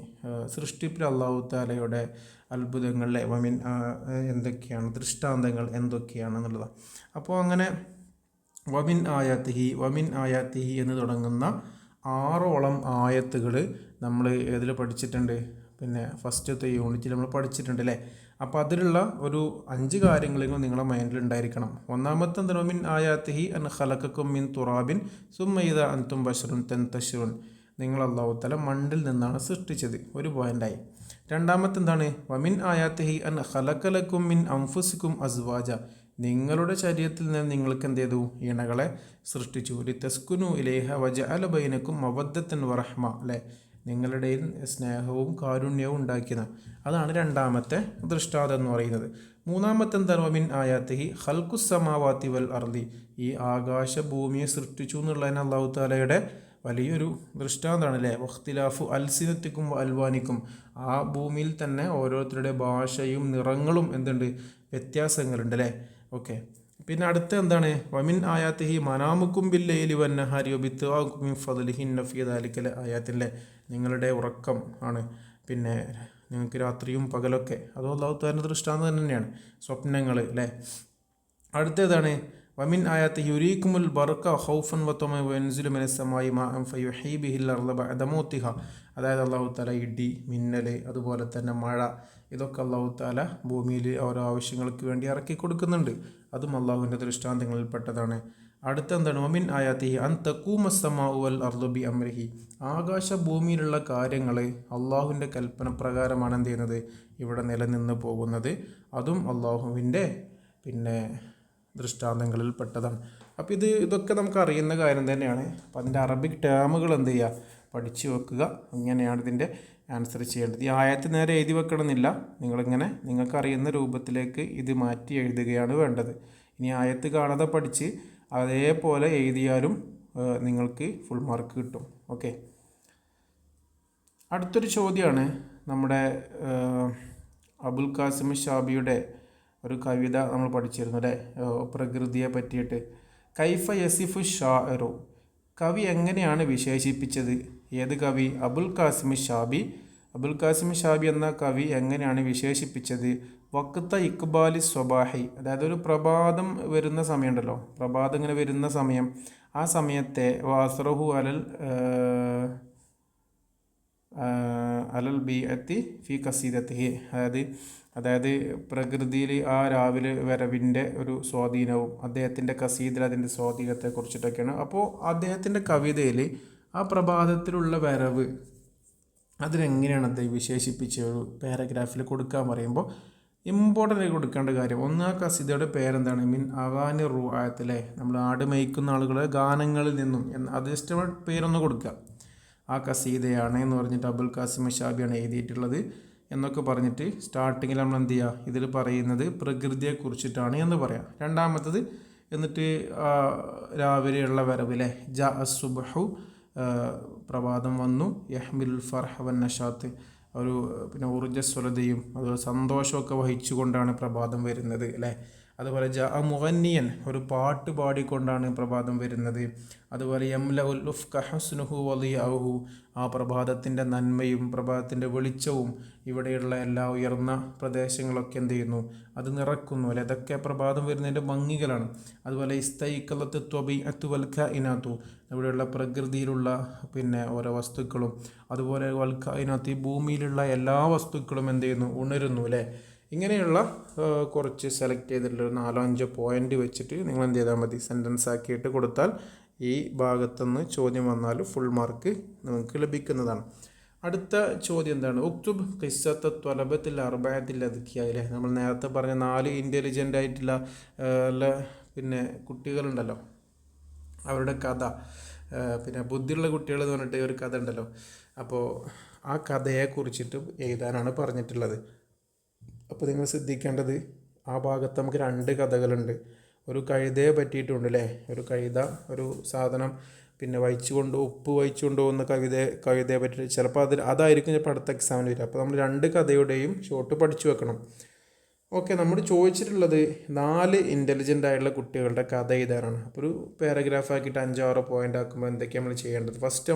സൃഷ്ടിപ്പിൽ അള്ളാഹു താലയുടെ അത്ഭുതങ്ങളിലെ വമിൻ, എന്തൊക്കെയാണ് ദൃഷ്ടാന്തങ്ങൾ എന്തൊക്കെയാണെന്നുള്ളതാണ്. അപ്പോൾ അങ്ങനെ വമിൻ ആയാത്തിഹി എന്ന് തുടങ്ങുന്ന 6ഓളം ആയത്തുകൾ നമ്മൾ ഏതിൽ പഠിച്ചിട്ടുണ്ട്? ഫസ്റ്റത്തെ യൂണിറ്റിൽ നമ്മൾ പഠിച്ചിട്ടുണ്ട് അല്ലേ. അപ്പോൾ അതിലുള്ള ഒരു 5 കാര്യങ്ങളെങ്കിലും നിങ്ങളുടെ മൈൻഡിൽ ഉണ്ടായിരിക്കണം. ഒന്നാമത്തെ എന്താണ്? മിൻ ആയാത്തിഹി അൻ ഖലഖക്കും മിൻ തുറാബിൻ സുമ്മ ഇദാ അൻതും ബശറുൻ തൻതശിറുൻ, നിങ്ങൾ അല്ലാഹു തആല മണ്ണിൽ നിന്നാണ് സൃഷ്ടിച്ചത്. ഒരു പോയിൻ്റായി. രണ്ടാമത്തെ എന്താണ്? വമിൻ ആയാത്തിഹി അൻ ഖലഖലക്കും മിൻ അൻഫുസിക്കും അസ്വാജ, നിങ്ങളുടെ ശരീരത്തിൽ നിന്ന് നിങ്ങൾക്ക് എന്ത് ചെയ്തു? ഇണകളെ സൃഷ്ടിച്ചു. ലിതസ്കുനു ഇലൈഹ വജഅല ബൈനക്കും മവദ്ദത്തൻ വറഹ്മ, അല്ലേ, നിങ്ങളുടെ സ്നേഹവും കാരുണ്യവും ഉണ്ടാക്കിയത്. അതാണ് രണ്ടാമത്തെ ദൃഷ്ടാന്തം എന്ന് പറയുന്നത്. മൂന്നാമത്തെ എന്താണ്? വമിൻ ആയാത്തിഹി ഖൽഖുസ് സമാവാതി വൽ അർളി, ഈ ആകാശ ഭൂമിയെ സൃഷ്ടിച്ചു എന്നുള്ളതിന് അല്ലാഹു തആലയുടെ വലിയൊരു ദൃഷ്ടാന്തമാണ് അല്ലേ. വഖ്തിലാഫു അൽസിനത്തിക്കും അൽവാനിക്കും, ആ ഭൂമിയിൽ തന്നെ ഓരോരുത്തരുടെ ഭാഷയും നിറങ്ങളും എന്തുണ്ട്? വ്യത്യാസങ്ങളുണ്ട് അല്ലേ. ഓക്കെ, പിന്നെ അടുത്ത എന്താണ്? വമിൻ ആയാത്തിഹി മനാമുക്കും ബില്ലൈലി വന്നഹാരി വബിത്വാകും മിൻ ഫദ്ലിഹി ഇന്ന ഫീ ദാലിക ആയാത്തിലെ, നിങ്ങളുടെ ഉറക്കം ആണ് നിങ്ങൾക്ക് രാത്രിയും പകലൊക്കെ, അത് അല്ലാഹു തആലയുടെ ദൃഷ്ടാന്തം തന്നെയാണ്. സ്വപ്നങ്ങൾ അല്ലേ. അടുത്തതാണ്? വമിൻ ആയാത്തിഹി യുരീകുമുൽ ബർക ഖൗഫൻ വതമഅൻ വയൻസിലു മിനസ് സമായി മാഅൻ ഫയുഹീ ബിഹിൽ അർള ബഅദ മൗതിഹ, അതായത് അല്ലാഹു തആല ഇടി, മിന്നൽ, അതുപോലെ തന്നെ മഴ, ഇതൊക്കെ അല്ലാഹു തആല ഭൂമിയിൽ ഓരോ ആവശ്യങ്ങൾക്ക് വേണ്ടി ഇറക്കി കൊടുക്കുന്നുണ്ട്. അതും അള്ളാഹുവിൻ്റെ ദൃഷ്ടാന്തങ്ങളിൽപ്പെട്ടതാണ്. അടുത്ത എന്താണ്? വമിൻ ആയാത്തിഹി അൻ തഖൂമസ് സമാഉ വൽ അർളു ബി അംരിഹി, ആകാശ ഭൂമിയിലുള്ള കാര്യങ്ങൾ അള്ളാഹുവിൻ്റെ കൽപ്പന പ്രകാരമാണ് എന്ത് ചെയ്യുന്നത്? ഇവിടെ നിലനിന്ന് പോകുന്നത്. അതും അള്ളാഹുവിൻ്റെ ദൃഷ്ടാന്തങ്ങളിൽപ്പെട്ടതാണ്. അപ്പോൾ ഇതൊക്കെ നമുക്ക് അറിയുന്ന കാര്യം തന്നെയാണ്. അപ്പോൾ അതിൻ്റെ അറബിക് ടേമുകൾ എന്ത് ചെയ്യുക? പഠിച്ചു വെക്കുക. ഇങ്ങനെയാണ് ഇതിൻ്റെ ആൻസർ ചെയ്യേണ്ടത്. ഈ ആയത്ത് നേരെ എഴുതി വെക്കണമെന്നില്ല, നിങ്ങളിങ്ങനെ നിങ്ങൾക്കറിയുന്ന രൂപത്തിലേക്ക് ഇത് മാറ്റി എഴുതുകയാണ് വേണ്ടത്. ഇനി ആയത്ത് കാണാതെ പഠിച്ച് അതേപോലെ എഴുതിയാലും നിങ്ങൾക്ക് ഫുൾ മാർക്ക് കിട്ടും. ഓക്കെ, അടുത്തൊരു ചോദ്യമാണ് നമ്മുടെ അബുൽ ഖാസിം ഷാബിയുടെ ഒരു കവിത നമ്മൾ പഠിച്ചിരുന്നു അല്ലേ, പ്രകൃതിയെ പറ്റിയിട്ട്. കൈഫ യസിഫു ഷാഇറു, കവി എങ്ങനെയാണ് വിശേഷിപ്പിച്ചത്? ഏത് കവി? അബുൽ ഖാസിം ഷാബി. അബുൽ ഖാസിം ഷാബി എന്ന കവി എങ്ങനെയാണ് വിശേഷിപ്പിച്ചത്? വക്ത ഇക്ബാലി സ്വബാഹി, അതായത് ഒരു പ്രഭാതം വരുന്ന സമയമുണ്ടല്ലോ, പ്രഭാതം ഇങ്ങനെ വരുന്ന സമയം, ആ സമയത്തെ വാസ്റഹു അലൽ ബിഅത്തി ഫി കസീദത്തിഹി, അതായത് പ്രകൃതിയിൽ ആ രാവിലെ വരവിൻ്റെ ഒരു സ്വാധീനവും അദ്ദേഹത്തിൻ്റെ കസീദയിൽ അതിൻ്റെ സ്വാധീനത്തെ കുറിച്ചിട്ടൊക്കെയാണ്. അപ്പോൾ അദ്ദേഹത്തിൻ്റെ കവിതയിൽ ആ പ്രഭാതത്തിലുള്ള വരവ് അതിനെങ്ങനെയാണ് അദ്ദേഹം വിശേഷിപ്പിച്ച ഒരു പാരഗ്രാഫിൽ കൊടുക്കാൻ പറയുമ്പോൾ ഇമ്പോർട്ടൻ്റ് ആയി കൊടുക്കേണ്ട കാര്യം, ഒന്ന് ആ കസീദയുടെ പേരെന്താണ്? മിൻ അഗാനി റുആത്തിലെ, നമ്മൾ ആട് മേയ്ക്കുന്ന ആളുകളെ ഗാനങ്ങളിൽ നിന്നും അത് ജസ്റ്റ് പേരൊന്ന് കൊടുക്കുക. ആ കസീദയാണ് എന്ന് പറഞ്ഞിട്ട് അബുൽ ഖാസിം ഷാബിയാണ് എഴുതിയിട്ടുള്ളത് എന്നൊക്കെ പറഞ്ഞിട്ട് സ്റ്റാർട്ടിങ്ങിൽ നമ്മൾ എന്ത് ചെയ്യുക, ഇതിൽ പറയുന്നത് പ്രകൃതിയെ കുറിച്ചിട്ടാണ് എന്ന് പറയാം. രണ്ടാമത്തത് എന്നിട്ട് രാവിലെയുള്ള വരവിലെ ജാ അസുബഹു, പ്രഭാതം വന്നു, യഹ്മിലുൽ ഫർഹ വൻ നഷാത്ത്, ഒരു പിന്നെ ഊർജ്ജസ്വലതയും അതുപോലെ സന്തോഷമൊക്കെ വഹിച്ചുകൊണ്ടാണ് പ്രഭാതം വരുന്നത് അല്ലേ. അതുപോലെ ജാ മുഗന്നിയൻ, ഒരു പാട്ട് പാടിക്കൊണ്ടാണ് പ്രഭാതം വരുന്നത്. അതുപോലെ യംലഉൽ ഉഫ്ക ഹസ്നുഹു വലിയഹു, ആ പ്രഭാതത്തിൻ്റെ നന്മയും പ്രഭാതത്തിൻ്റെ വെളിച്ചവും ഇവിടെയുള്ള എല്ലാ ഉയർന്ന പ്രദേശങ്ങളൊക്കെ എന്ത് ചെയ്യുന്നു, അത് നിറക്കുന്നു അല്ലെ. അതൊക്കെ പ്രഭാതം വരുന്നതിൻ്റെ ഭംഗികളാണ്. അതുപോലെ ഇസ്തൈക്കലത്ത് ത്വബിഅത്തു വൽ കായിനാത്തു, ഇവിടെയുള്ള പ്രകൃതിയിലുള്ള പിന്നെ ഓരോ വസ്തുക്കളും അതുപോലെ വൽ കായിനാത്ത്, ഈ ഭൂമിയിലുള്ള എല്ലാ വസ്തുക്കളും എന്ത് ചെയ്യുന്നു, ഉണരുന്നു അല്ലേ. ഇങ്ങനെയുള്ള കുറച്ച് സെലക്ട് ചെയ്തിട്ടുള്ള 4-5 പോയിൻ്റ് വെച്ചിട്ട് നിങ്ങൾ എന്ത് ചെയ്താൽ മതി, സെൻറ്റൻസ് ആക്കിയിട്ട് കൊടുത്താൽ ഈ ഭാഗത്തുനിന്ന് ചോദ്യം വന്നാൽ ഫുൾ മാർക്ക് നിങ്ങൾക്ക് ലഭിക്കുന്നതാണ്. അടുത്ത ചോദ്യം എന്താണ്? ഉക്തുബ് ഖിസ്സത്ത ത്വലബത്തിൽ അർബഅത്തിൽ അദ്കിയയിലെ, നമ്മൾ നേരത്തെ പറഞ്ഞ 4 ഇൻ്റലിജൻ്റ് ആയിട്ടുള്ള പിന്നെ കുട്ടികളുണ്ടല്ലോ, അവരുടെ കഥ, പിന്നെ ബുദ്ധിയുള്ള കുട്ടികൾ എന്ന് പറഞ്ഞിട്ട് ഒരു കഥ ഉണ്ടല്ലോ. അപ്പോൾ ആ കഥയെ കുറിച്ചിട്ട് എഴുതാനാണ് പറഞ്ഞിട്ടുള്ളത്. അപ്പോൾ നിങ്ങൾ ശ്രദ്ധിക്കേണ്ടത്, ആ ഭാഗത്ത് നമുക്ക് 2 കഥകളുണ്ട്. ഒരു കഴുതയെ പറ്റിയിട്ടുണ്ട് അല്ലേ. ഒരു കഴുത ഒരു സാധനം പിന്നെ ഉപ്പ് വഹിച്ചു കൊണ്ടുപോകുന്ന കഴുതയെ പറ്റിയിട്ട് ചിലപ്പോൾ അതായിരിക്കും ചിലപ്പോൾ അടുത്ത എക്സാമിന് വരിക. അപ്പോൾ നമ്മൾ 2 കഥയുടെയും ഷോർട്ട് പഠിച്ചു വെക്കണം. ഓക്കെ, നമ്മൾ ചോദിച്ചിട്ടുള്ളത് 4 ഇൻ്റലിജൻ്റ് ആയിട്ടുള്ള കുട്ടികളുടെ കഥ എഴുതാനാണ്. അപ്പോൾ ഒരു പാരഗ്രാഫ് ആക്കിയിട്ട് 5-6 പോയിൻ്റ് ആക്കുമ്പോൾ എന്തൊക്കെയാണ് നമ്മൾ ചെയ്യേണ്ടത്? ഫസ്റ്റ്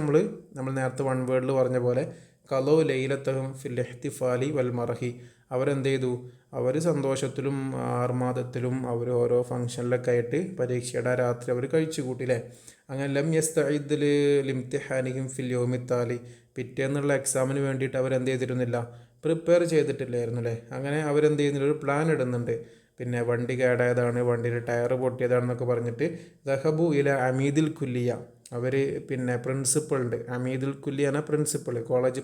നമ്മൾ നേരത്തെ 1 വേർഡിൽ പറഞ്ഞ പോലെ കലോ ലൈലത്തഹും ഫിൽ ഇഹ്തിഫാലി വൽ മറഹി, അവരെന്ത് ചെയ്തു, അവർ സന്തോഷത്തിലും ആർമാദത്തിലും അവർ ഓരോ ഫംഗ്ഷനിലൊക്കെ ആയിട്ട് പരീക്ഷയുടെ രാത്രി അവർ കഴിച്ചു കൂട്ടില്ലേ. അങ്ങനെ ലം യസ്തഇദ് ലിംതിഹാനിഹിം ഫിൽ യൗമിത്താലി, പിറ്റേന്നുള്ള എക്സാമിന് വേണ്ടിയിട്ട് അവരെന്ത് ചെയ്തിരുന്നില്ല, പ്രിപ്പയർ ചെയ്തിട്ടില്ലായിരുന്നു അല്ലേ. അങ്ങനെ അവരെന്ത് ചെയ്യുന്നില്ല, ഒരു പ്ലാൻ ഇടുന്നുണ്ട്. പിന്നെ വണ്ടി കേടായതാണ്, വണ്ടിയുടെ ടയർ പൊട്ടിയതാണെന്നൊക്കെ പറഞ്ഞിട്ട് ദഹബു ഇല അമീദിൽ കുല്ലിയ, അവർ പിന്നെ പ്രിൻസിപ്പളുണ്ട്, അമീദുൽ കുല്ലിയാണ് പ്രിൻസിപ്പൾ, കോളേജ്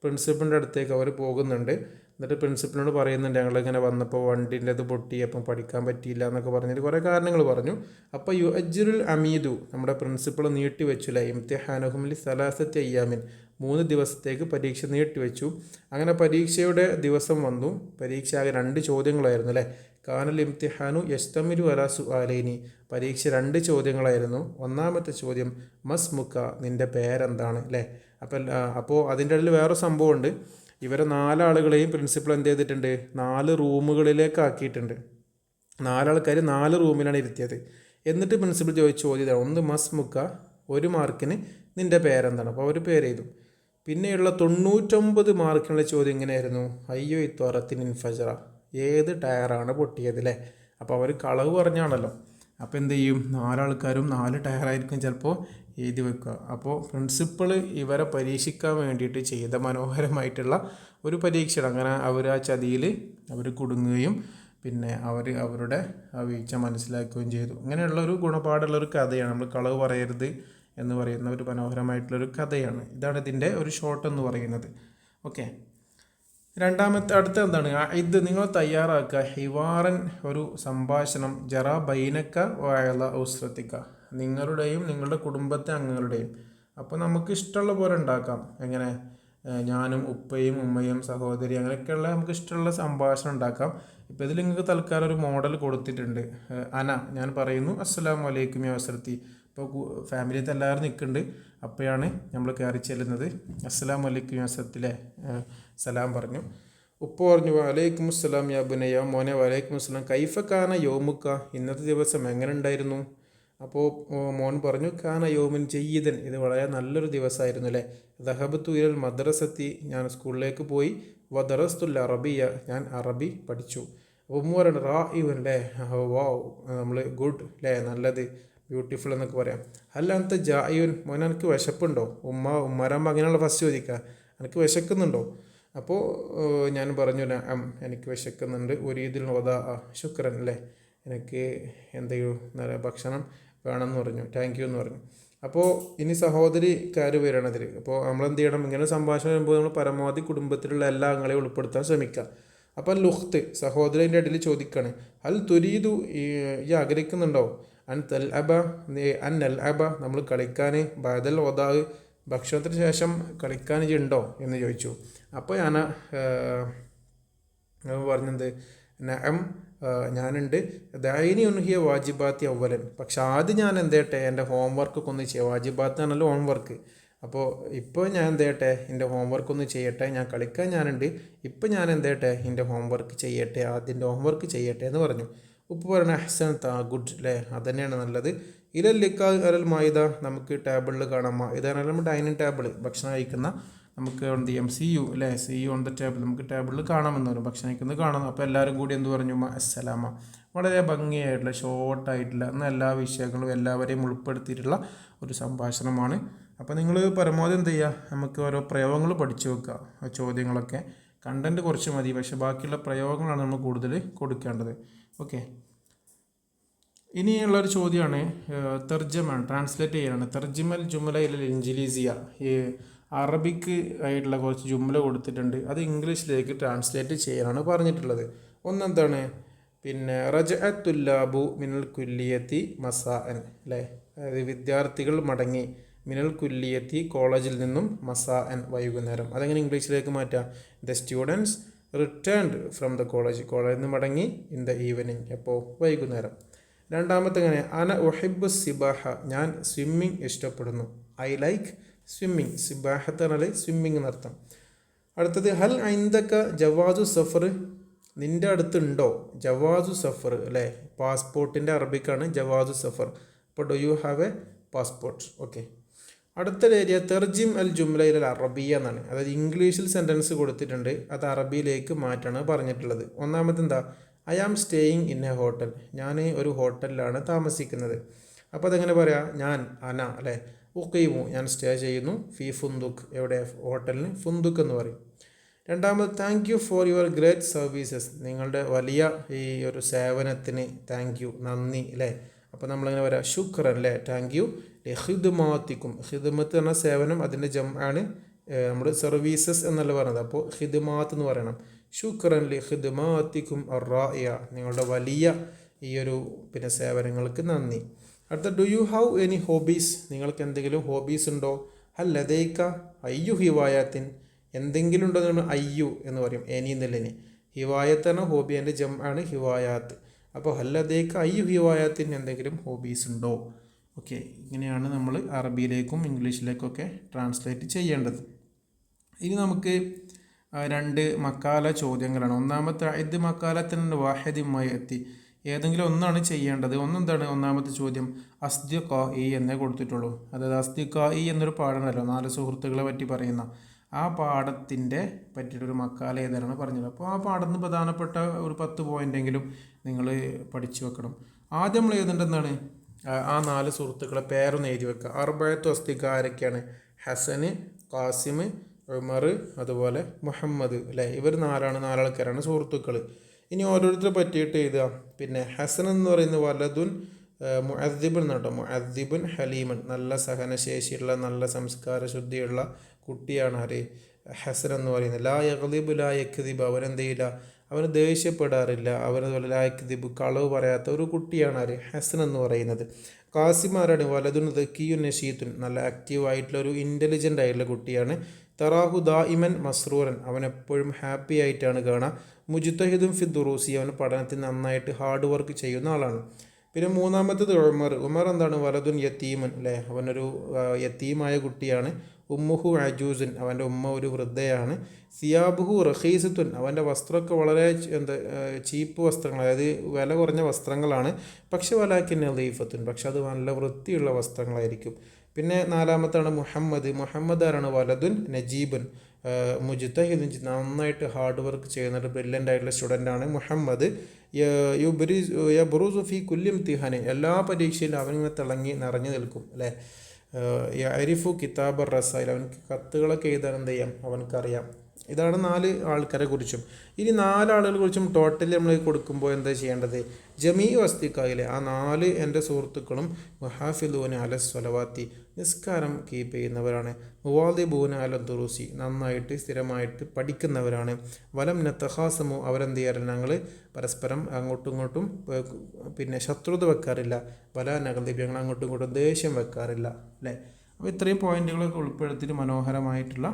പ്രിൻസിപ്പളിൻ്റെ അടുത്തേക്ക് അവർ പോകുന്നുണ്ട്. എന്നിട്ട് പ്രിൻസിപ്പളിനോട് പറയുന്നുണ്ട്, ഞങ്ങളിങ്ങനെ വന്നപ്പോൾ വണ്ടീൻ്റെ അത് പൊട്ടി, അപ്പം പഠിക്കാൻ പറ്റിയില്ല എന്നൊക്കെ പറഞ്ഞിട്ട് കുറേ കാരണങ്ങൾ പറഞ്ഞു. അപ്പോൾ യു അജ്റുൽ അമീദു, നമ്മുടെ പ്രിൻസിപ്പൾ നീട്ടിവെച്ചില്ല, ഇംതിഹാനഹും ലി സലാസത്തി അയ്യാമിൻ, 3 ദിവസത്തേക്ക് പരീക്ഷ നീട്ടിവെച്ചു. അങ്ങനെ പരീക്ഷയുടെ ദിവസം വന്നു. പരീക്ഷ ആകെ 2 ചോദ്യങ്ങളായിരുന്നു അല്ലേ. കാനൽ ഇംതിഹാനു യസ്തമിരു അലാ സുആലൈനി, പരീക്ഷ 2 ചോദ്യങ്ങളായിരുന്നു. ഒന്നാമത്തെ ചോദ്യം മസ്മുക്ക, നിൻ്റെ പേരെന്താണ് അല്ലേ. അപ്പോൾ അതിൻ്റെ ഇടയിൽ വേറെ സംഭവമുണ്ട്. ഇവരെ 4 ആളുകളെയും പ്രിൻസിപ്പൾ എന്ത് ചെയ്തിട്ടുണ്ട്, 4 റൂമുകളിലേക്ക് ആക്കിയിട്ടുണ്ട്. 4 ആൾക്കാർ 4 റൂമിലാണ് ഇരുത്തിയത്. എന്നിട്ട് പ്രിൻസിപ്പൾ ചോദിച്ച ചോദ്യം, ഒന്ന് മസ്മുക്ക, 1 മാർക്കിന് നിൻ്റെ പേരെന്താണ്. അപ്പോൾ അവർ പേര് ചെയ്തു. പിന്നെയുള്ള 99 മാർക്കിനുള്ള ചോദ്യം ഇങ്ങനെയായിരുന്നു, അയ്യോ ഇത്വറത്തിൻ ഇൻഫജറ, ഏത് ടയറാണ് പൊട്ടിയത് അല്ലേ. അപ്പോൾ അവർ കളവ് പറഞ്ഞാണല്ലോ. അപ്പോൾ എന്ത് ചെയ്യും, 4 ആൾക്കാരും 4 ടയറായിരിക്കും ചിലപ്പോൾ എഴുതി വെക്കുക. അപ്പോൾ പ്രിൻസിപ്പൾ ഇവരെ പരീക്ഷിക്കാൻ വേണ്ടിയിട്ട് ചെയ്ത മനോഹരമായിട്ടുള്ള ഒരു പരീക്ഷയാണ്. അങ്ങനെ അവർ ആ ചതിയിൽ അവർ കുടുങ്ങുകയും പിന്നെ അവരുടെ ആ വീഴ്ച മനസ്സിലാക്കുകയും ചെയ്തു. ഇങ്ങനെയുള്ളൊരു ഗുണപാടുള്ളൊരു കഥയാണ്. നമ്മൾ കളവ് പറയരുത് എന്ന് പറയുന്ന ഒരു മനോഹരമായിട്ടുള്ളൊരു കഥയാണ്. ഇതാണ് ഇതിൻ്റെ ഒരു ഷോർട്ട് എന്ന് പറയുന്നത്. ഓക്കെ, അടുത്ത എന്താണ്, ഇത് നിങ്ങൾ തയ്യാറാക്കുക ഹിവാറൻ, ഒരു സംഭാഷണം, ജറ ബൈനക്ക വയല ഉസ്രത്തിക്ക, നിങ്ങളുടെയും നിങ്ങളുടെ കുടുംബത്തെ അംഗങ്ങളുടെയും. അപ്പോൾ നമുക്ക് ഇഷ്ടമുള്ള പോലെ ഉണ്ടാക്കാം. എങ്ങനെ, ഞാനും ഉപ്പയും ഉമ്മയും സഹോദരി അങ്ങനെയൊക്കെയുള്ള നമുക്ക് ഇഷ്ടമുള്ള സംഭാഷണം ഉണ്ടാക്കാം. ഇപ്പോൾ ഇതിൽ നിങ്ങൾക്ക് തൽക്കാലം ഒരു മോഡൽ കൊടുത്തിട്ടുണ്ട്. ഞാൻ പറയുന്നു അസ്സലാമു അലൈക്കും യാ ഉസ്രത്തി, ഇപ്പോൾ ഫാമിലിയത്തെ എല്ലാവരും നിൽക്കുന്നുണ്ട്. അപ്പോഴാണ് നമ്മൾ കയറി ചെല്ലുന്നത്. അസ്സലാമു അലൈക്കും വസത്തിലെ സലാം പറഞ്ഞു. ഉപ്പ പറഞ്ഞു വലൈക്കും അസ്സലാം യാ ബുനയ്യ, മോനെ വലൈക്കും അസ്സലാം, കൈഫ കാന യോമുക്ക, ഇന്നത്തെ ദിവസം എങ്ങനെ ഉണ്ടായിരുന്നു? അപ്പോൾ മോൻ പറഞ്ഞു കാന യോമിൻ ജയ്യിദൻ, ഇത് വളരെ നല്ലൊരു ദിവസമായിരുന്നു അല്ലേ. ദഹബത്തു ഇലൽ മദ്രസത്തി, ഞാൻ സ്കൂളിലേക്ക് പോയി. വദറസ്തുൽ അറബിയ, ഞാൻ അറബി പഠിച്ചു. അപ്പോൾ ഉമ്മ പറയണം റാ ഇവൻ അല്ലേ, വാവ്, നമ്മൾ ഗുഡ് അല്ലേ, നല്ലത്, ബ്യൂട്ടിഫുൾ എന്നൊക്കെ പറയാം. അല്ല അന്നത്തെ ജായുൻ, മോൻ എനിക്ക് വിശപ്പുണ്ടോ? ഉമ്മാരാകുമ്പോൾ അങ്ങനെയുള്ള ഫസ്റ്റ് ചോദിക്കുക, എനിക്ക് വിശക്കുന്നുണ്ടോ? അപ്പോൾ ഞാൻ പറഞ്ഞു എനിക്ക് വിശക്കുന്നുണ്ട്. ഒരു ഇതിൽ ഓതാ ശുക്രൻ അല്ലേ, എനിക്ക് എന്തെങ്കിലും നല്ല ഭക്ഷണം വേണമെന്ന് പറഞ്ഞു, താങ്ക് യു എന്ന് പറഞ്ഞു. അപ്പോൾ ഇനി സഹോദരിക്കാർ വരണതിൽ, അപ്പോൾ നമ്മളെന്ത് ചെയ്യണം, ഇങ്ങനെ സംഭാഷണം വരുമ്പോൾ നമ്മൾ പരമാവധി കുടുംബത്തിലുള്ള എല്ലാ അംഗങ്ങളെയും ഉൾപ്പെടുത്താൻ ശ്രമിക്കുക. അപ്പം ലുഹ്ത്ത് സഹോദരൻ്റെ ഇടയിൽ ചോദിക്കുകയാണ്, അൽ തുരീദു, ഈ ആഗ്രഹിക്കുന്നുണ്ടോ, അൻ തൽ അബ, നമ്മൾ കളിക്കാൻ, ബദൽ ഒതാവ്, ഭക്ഷണത്തിന് ശേഷം കളിക്കാൻ ഉണ്ടോ എന്ന് ചോദിച്ചു. അപ്പോൾ ഞാൻ പറഞ്ഞത് നഅം, ഞാനുണ്ട്. ദൈനി ഉൻഹിയ വാജിബാത്തി അവലൻ, പക്ഷെ ആദ്യം ഞാൻ എന്തേട്ടെ എൻ്റെ ഹോംവർക്കൊക്കെ ഒന്ന് ചെയ്യാം. വാജിബാത്ത് ആണല്ലോ ഹോംവർക്ക്. അപ്പോൾ ഇപ്പോൾ ഞാൻ എന്തേട്ടെ എൻ്റെ ഹോംവർക്ക് ഒന്ന് ചെയ്യട്ടെ, ഞാൻ കളിക്കാൻ ഞാനുണ്ട്, ഇപ്പോൾ ഞാൻ എന്തേട്ടെ എൻ്റെ ഹോംവർക്ക് ചെയ്യട്ടെ, ആദ്യൻ്റെ ഹോംവർക്ക് ചെയ്യട്ടെ എന്ന് പറഞ്ഞു. ഉപ്പ് പറഞ്ഞ അഹ്സൻ ഗുഡ് അല്ലേ, അതുതന്നെയാണ് നല്ലത്. ഇലല്ലിക്ക അലൽ മൈദ, നമുക്ക് ടേബിളിൽ കാണാം. ഇതാണ് നമ്മൾ ഡൈനിങ് ടേബിൾ, ഭക്ഷണം കഴിക്കുന്ന, നമുക്ക് എന്ത് ചെയ്യാം, CU അല്ലേ, CU ഓൺ ദ ടേബിൾ, നമുക്ക് ടേബിളിൽ കാണാമെന്ന് പറയും, ഭക്ഷണം കഴിക്കുന്നത് കാണാം. അപ്പോൾ എല്ലാവരും കൂടി എന്ത് പറഞ്ഞു, അസ്സലാമ, വളരെ ഭംഗിയായിട്ടുള്ള ഷോർട്ടായിട്ടുള്ള എന്നാൽ എല്ലാ വിഷയങ്ങളും എല്ലാവരെയും ഉൾപ്പെടുത്തിയിട്ടുള്ള ഒരു സംഭാഷണമാണ്. അപ്പോൾ നിങ്ങൾ പരമാവധി എന്ത് ചെയ്യുക, നമുക്ക് ഓരോ പ്രയോഗങ്ങൾ പഠിച്ചു വെക്കുക. ചോദ്യങ്ങളൊക്കെ കണ്ടൻറ്റ് കുറച്ച് മതി, പക്ഷേ ബാക്കിയുള്ള പ്രയോഗങ്ങളാണ് നമ്മൾ കൂടുതൽ കൊടുക്കേണ്ടത്. ഓക്കെ, ഇനിയുള്ളൊരു ചോദ്യമാണ് തർജ്ജമാണ്, ട്രാൻസ്ലേറ്റ് ചെയ്യാനാണ്. തർജിമൽ ജുമല ഇലൽ ഇൻജിലീസിയ, ഈ അറബിക്ക് ആയിട്ടുള്ള കുറച്ച് ജുമല കൊടുത്തിട്ടുണ്ട്, അത് ഇംഗ്ലീഷിലേക്ക് ട്രാൻസ്ലേറ്റ് ചെയ്യാനാണ് പറഞ്ഞിട്ടുള്ളത്. ഒന്നെന്താണ്, പിന്നെ റജഅത്തുല്ലാബു മിനൽ കുല്ലിയത്തി മസാഅൻ അല്ലേ, അതായത് വിദ്യാർത്ഥികൾ മടങ്ങി, മിനൽ കുല്ലിയത്തി കോളേജിൽ നിന്നും, മസാഅൻ വൈകുന്നേരം. അതെങ്ങനെ ഇംഗ്ലീഷിലേക്ക് മാറ്റാം, the students returned from the college, കോളേജിൽ നിന്ന് മടങ്ങി, ഇൻ ദ ഈവനിങ്, എപ്പോൾ, വൈകുന്നേരം. രണ്ടാമത്തെ എങ്ങനെ, അന ഉഹിബ്ബു സിബാഹ, ഞാൻ സ്വിമ്മിങ് ഇഷ്ടപ്പെടുന്നു, ഐ ലൈക്ക് സ്വിമ്മിങ്, സിബാഹത്ത് പറഞ്ഞാൽ സ്വിമ്മിങ് എന്നർത്ഥം. അടുത്തത് ഹൽ ഐന്ദക ജവാസു സഫർ, നിൻ്റെ അടുത്തുണ്ടോ ജവാസു സഫർ അല്ലേ, പാസ്പോർട്ടിൻ്റെ അറബിക്കാണ് ജവാസു സഫർ. അപ്പോൾ do you have A passport. Okay, അടുത്ത ഏരിയ തെർജിം അൽ ജുംല ഇലൽ അറബിയ എന്നാണ്, അതായത് ഇംഗ്ലീഷിൽ സെൻറ്റൻസ് കൊടുത്തിട്ടുണ്ട്, അത് അറബിയിലേക്ക് മാറ്റാണ് പറഞ്ഞിട്ടുള്ളത്. ഒന്നാമത് എന്താ, I am staying in a hotel, ഞാൻ ഒരു ഹോട്ടലിലാണ് താമസിക്കുന്നത്. അപ്പോൾ അതെങ്ങനെ പറയാം, ഞാൻ അന അല്ലേ, ഉഖീമു, ഞാൻ സ്റ്റേ ചെയ്യുന്നു, ഫി ഫുന്ദുഖ്, എവിടെ, ഹോട്ടലിന് ഫുന്ദുഖ് എന്ന് പറയും. രണ്ടാമത് thank you for your great services, നിങ്ങളുടെ വലിയ ഈ ഒരു സേവനത്തിന് താങ്ക് യു, നന്ദി അല്ലേ. അപ്പോൾ നമ്മളങ്ങനെ പറയാം ശുക്രൻ അല്ലേ, താങ്ക് യു. ഹിദ്മാത്തിക്കും, ഹിദ്മത്ത് എന്ന സേവനം, അതിൻ്റെ ആണ് നമ്മൾ സർവീസസ് എന്നല്ല പറയുന്നത്, അപ്പോൾ ഹിദ്മാത്ത് എന്ന് പറയണം. ശുക്രൻ ലി ഹിദ്മാത്തിക്കും അറാഇയ, നിങ്ങളുടെ വലിയ ഈ ഒരു പിന്നെ സേവനങ്ങൾക്ക് നന്ദി. അടുത്ത do you have any hobbies, നിങ്ങൾക്ക് എന്തെങ്കിലും ഹോബീസ് ഉണ്ടോ. ഹൽ ലദൈക അയ്യു ഹിവായത്തിൻ, എന്തെങ്കിലും ഉണ്ടോ എന്ന് അയ്യു എന്ന് പറയും, എനി എന്നല്ലനി. ഹിവായത്ത് എന്ന ഹോബി, എൻ്റെ ആണ് ഹിവായാത്ത്. അപ്പോൾ ഹൽ ലദൈക അയ്യു ഹിവായത്തിൻ, എന്തെങ്കിലും ഹോബീസ് ഉണ്ടോ. ഓക്കെ, ഇങ്ങനെയാണ് നമ്മൾ അറബിയിലേക്കും ഇംഗ്ലീഷിലേക്കൊക്കെ ട്രാൻസ്ലേറ്റ് ചെയ്യേണ്ടത്. ഇനി നമുക്ക് രണ്ട് മക്കാല ചോദ്യങ്ങളാണ്. ഒന്നാമത്തെ ഇത് മക്കാലത്തിൻ്റെ വാഹിദുമായി എത്തി, ഏതെങ്കിലും ഒന്നാണ് ചെയ്യേണ്ടത്. ഒന്നെന്താണ്, ഒന്നാമത്തെ ചോദ്യം അസ്ദിഖാഇ എന്നേ കൊടുത്തിട്ടുള്ളൂ. അതായത് അസ്ദിഖാഇ എന്നൊരു പാഠമല്ലോ, 4 സുഹൃത്തുക്കളെ പറ്റി പറയുന്ന ആ പാഠത്തിൻ്റെ പറ്റിയിട്ടൊരു മക്കാല ഏതാണ് പറഞ്ഞത്. അപ്പോൾ ആ പാഠത്തിന് പ്രധാനപ്പെട്ട ഒരു 10 പോയിൻ്റെങ്കിലും നിങ്ങൾ പഠിച്ചു വെക്കണം. ആദ്യം നമ്മൾ എഴുതേണ്ടതാണ് ആ 4 സുഹൃത്തുക്കളെ പേരൊന്ന് എഴുതി വെക്കുക. അർബഅത്തു അസ്ദിഖ ആരൊക്കെയാണ്, ഹസന്, ഖാസിം, ഉമർ, അതുപോലെ മുഹമ്മദ് അല്ലേ, ഇവർ 4 ആൾക്കാരാണ് സുഹൃത്തുക്കൾ. ഇനി ഓരോരുത്തരെ പറ്റിയിട്ട് എഴുതുക. പിന്നെ ഹസൻ എന്ന് പറയുന്ന വലതുൻ മുഅദ്ദിബുൻ എന്നാട്ടോ, മുഅദ്ദിബുൻ ഹലീമൻ, നല്ല സഹനശേഷിയുള്ള നല്ല സംസ്കാര ശുദ്ധിയുള്ള കുട്ടിയാണ് ആര്, ഹസൻ എന്ന് പറയുന്നത്. ലാ യഗ്ദിബു ലാ യക്ദിബ്, അവനെന്ത് ചെയ്യില്ല, അവന് ദേഷ്യപ്പെടാറില്ല, അവനതുപോലെ ലാ യക്ദിബ്, കളവ് പറയാത്ത ഒരു കുട്ടിയാണ് ആര്, ഹസൻ എന്ന് പറയുന്നത്. ഖാസിം ആരാണ്, വലതുൻ ദക്കിയുൻ നശീത്തുൻ, നല്ല ആക്റ്റീവായിട്ടുള്ള ഒരു ഇൻ്റലിജൻ്റ് ആയിട്ടുള്ള കുട്ടിയാണ്. തറാഹു ദാഇമൻ മസ്റൂറൻ, അവൻ എപ്പോഴും ഹാപ്പി ആയിട്ടാണ് കാണുക. മുജ്തഹിദും ഫി ദുറൂസി, അവൻ പഠനത്തിൽ നന്നായിട്ട് ഹാർഡ് വർക്ക് ചെയ്യുന്ന ആളാണ്. പിന്നെ മൂന്നാമത്തത് ഉമർ എന്താണ് വലതുൻ യത്തീമൻ അല്ലേ, അവനൊരു യത്തീമായ കുട്ടിയാണ്. ഉമ്മുഹു അജൂസുൻ, അവൻ്റെ ഉമ്മ ഒരു വൃദ്ധയാണ്. സിയാബുഹു റഖീസത്തുൻ, അവൻ്റെ വസ്ത്രമൊക്കെ വളരെ ചീപ്പ് വസ്ത്രങ്ങൾ, അതായത് വില കുറഞ്ഞ വസ്ത്രങ്ങളാണ്. പക്ഷെ വലാക്കിൻ നദീഫത്തുൻ, പക്ഷെ അത് നല്ല വൃത്തിയുള്ള വസ്ത്രങ്ങളായിരിക്കും. പിന്നെ നാലാമത്താണ് മുഹമ്മദ് ആരാണ്? വലതുൻ നജീബുൻ, മുജ്തഹിദുൻ, നന്നായിട്ട് ഹാർഡ് വർക്ക് ചെയ്യുന്ന ഒരു ബ്രില്യൻ്റ് ആയിട്ടുള്ള സ്റ്റുഡൻ്റാണ് മുഹമ്മദ്. യബ്റുസു ഫി കുല്ലി ഇംതിഹാനി, എല്ലാ പരീക്ഷയിലും അവനിങ്ങനെ തിളങ്ങി നിറഞ്ഞു നിൽക്കും അല്ലേ. അരിഫു കിതാബ് റസായിൽ, അവനക്ക് കത്തുകളൊക്കെ എഴുതാൻ എന്ത് ചെയ്യാം അവനക്കറിയാം. ഇതാണ് 4 ആൾക്കാരെ കുറിച്ചും. ഇനി 4 ആളുകളെ കുറിച്ചും ടോട്ടലി നമ്മൾ കൊടുക്കുമ്പോൾ എന്താ ചെയ്യേണ്ടത്? ജമീ വസ്തിക്കായിലെ ആ 4 എൻ്റെ സുഹൃത്തുക്കളും മുഹാഫിദൂന അല സ്വലവാത്തി, നിസ്കാരം കീപ്പ് ചെയ്യുന്നവരാണ്. മുവാദിബൂന അല ദുറൂസി, നന്നായിട്ട് സ്ഥിരമായിട്ട് പഠിക്കുന്നവരാണ്. വലം നത്തഹാസമു, അവരെന്ത് ചെയ്യാറില്ല, ഞങ്ങൾ പരസ്പരം അങ്ങോട്ടും ഇങ്ങോട്ടും പിന്നെ ശത്രുത വെക്കാറില്ല. വല നഗദീപ്, ഞങ്ങൾ അങ്ങോട്ടും ഇങ്ങോട്ടും ദേഷ്യം വെക്കാറില്ല അല്ലേ. അപ്പോൾ ഇത്രയും പോയിന്റുകളൊക്കെ ഉൾപ്പെടുത്തിയിട്ട് മനോഹരമായിട്ടുള്ള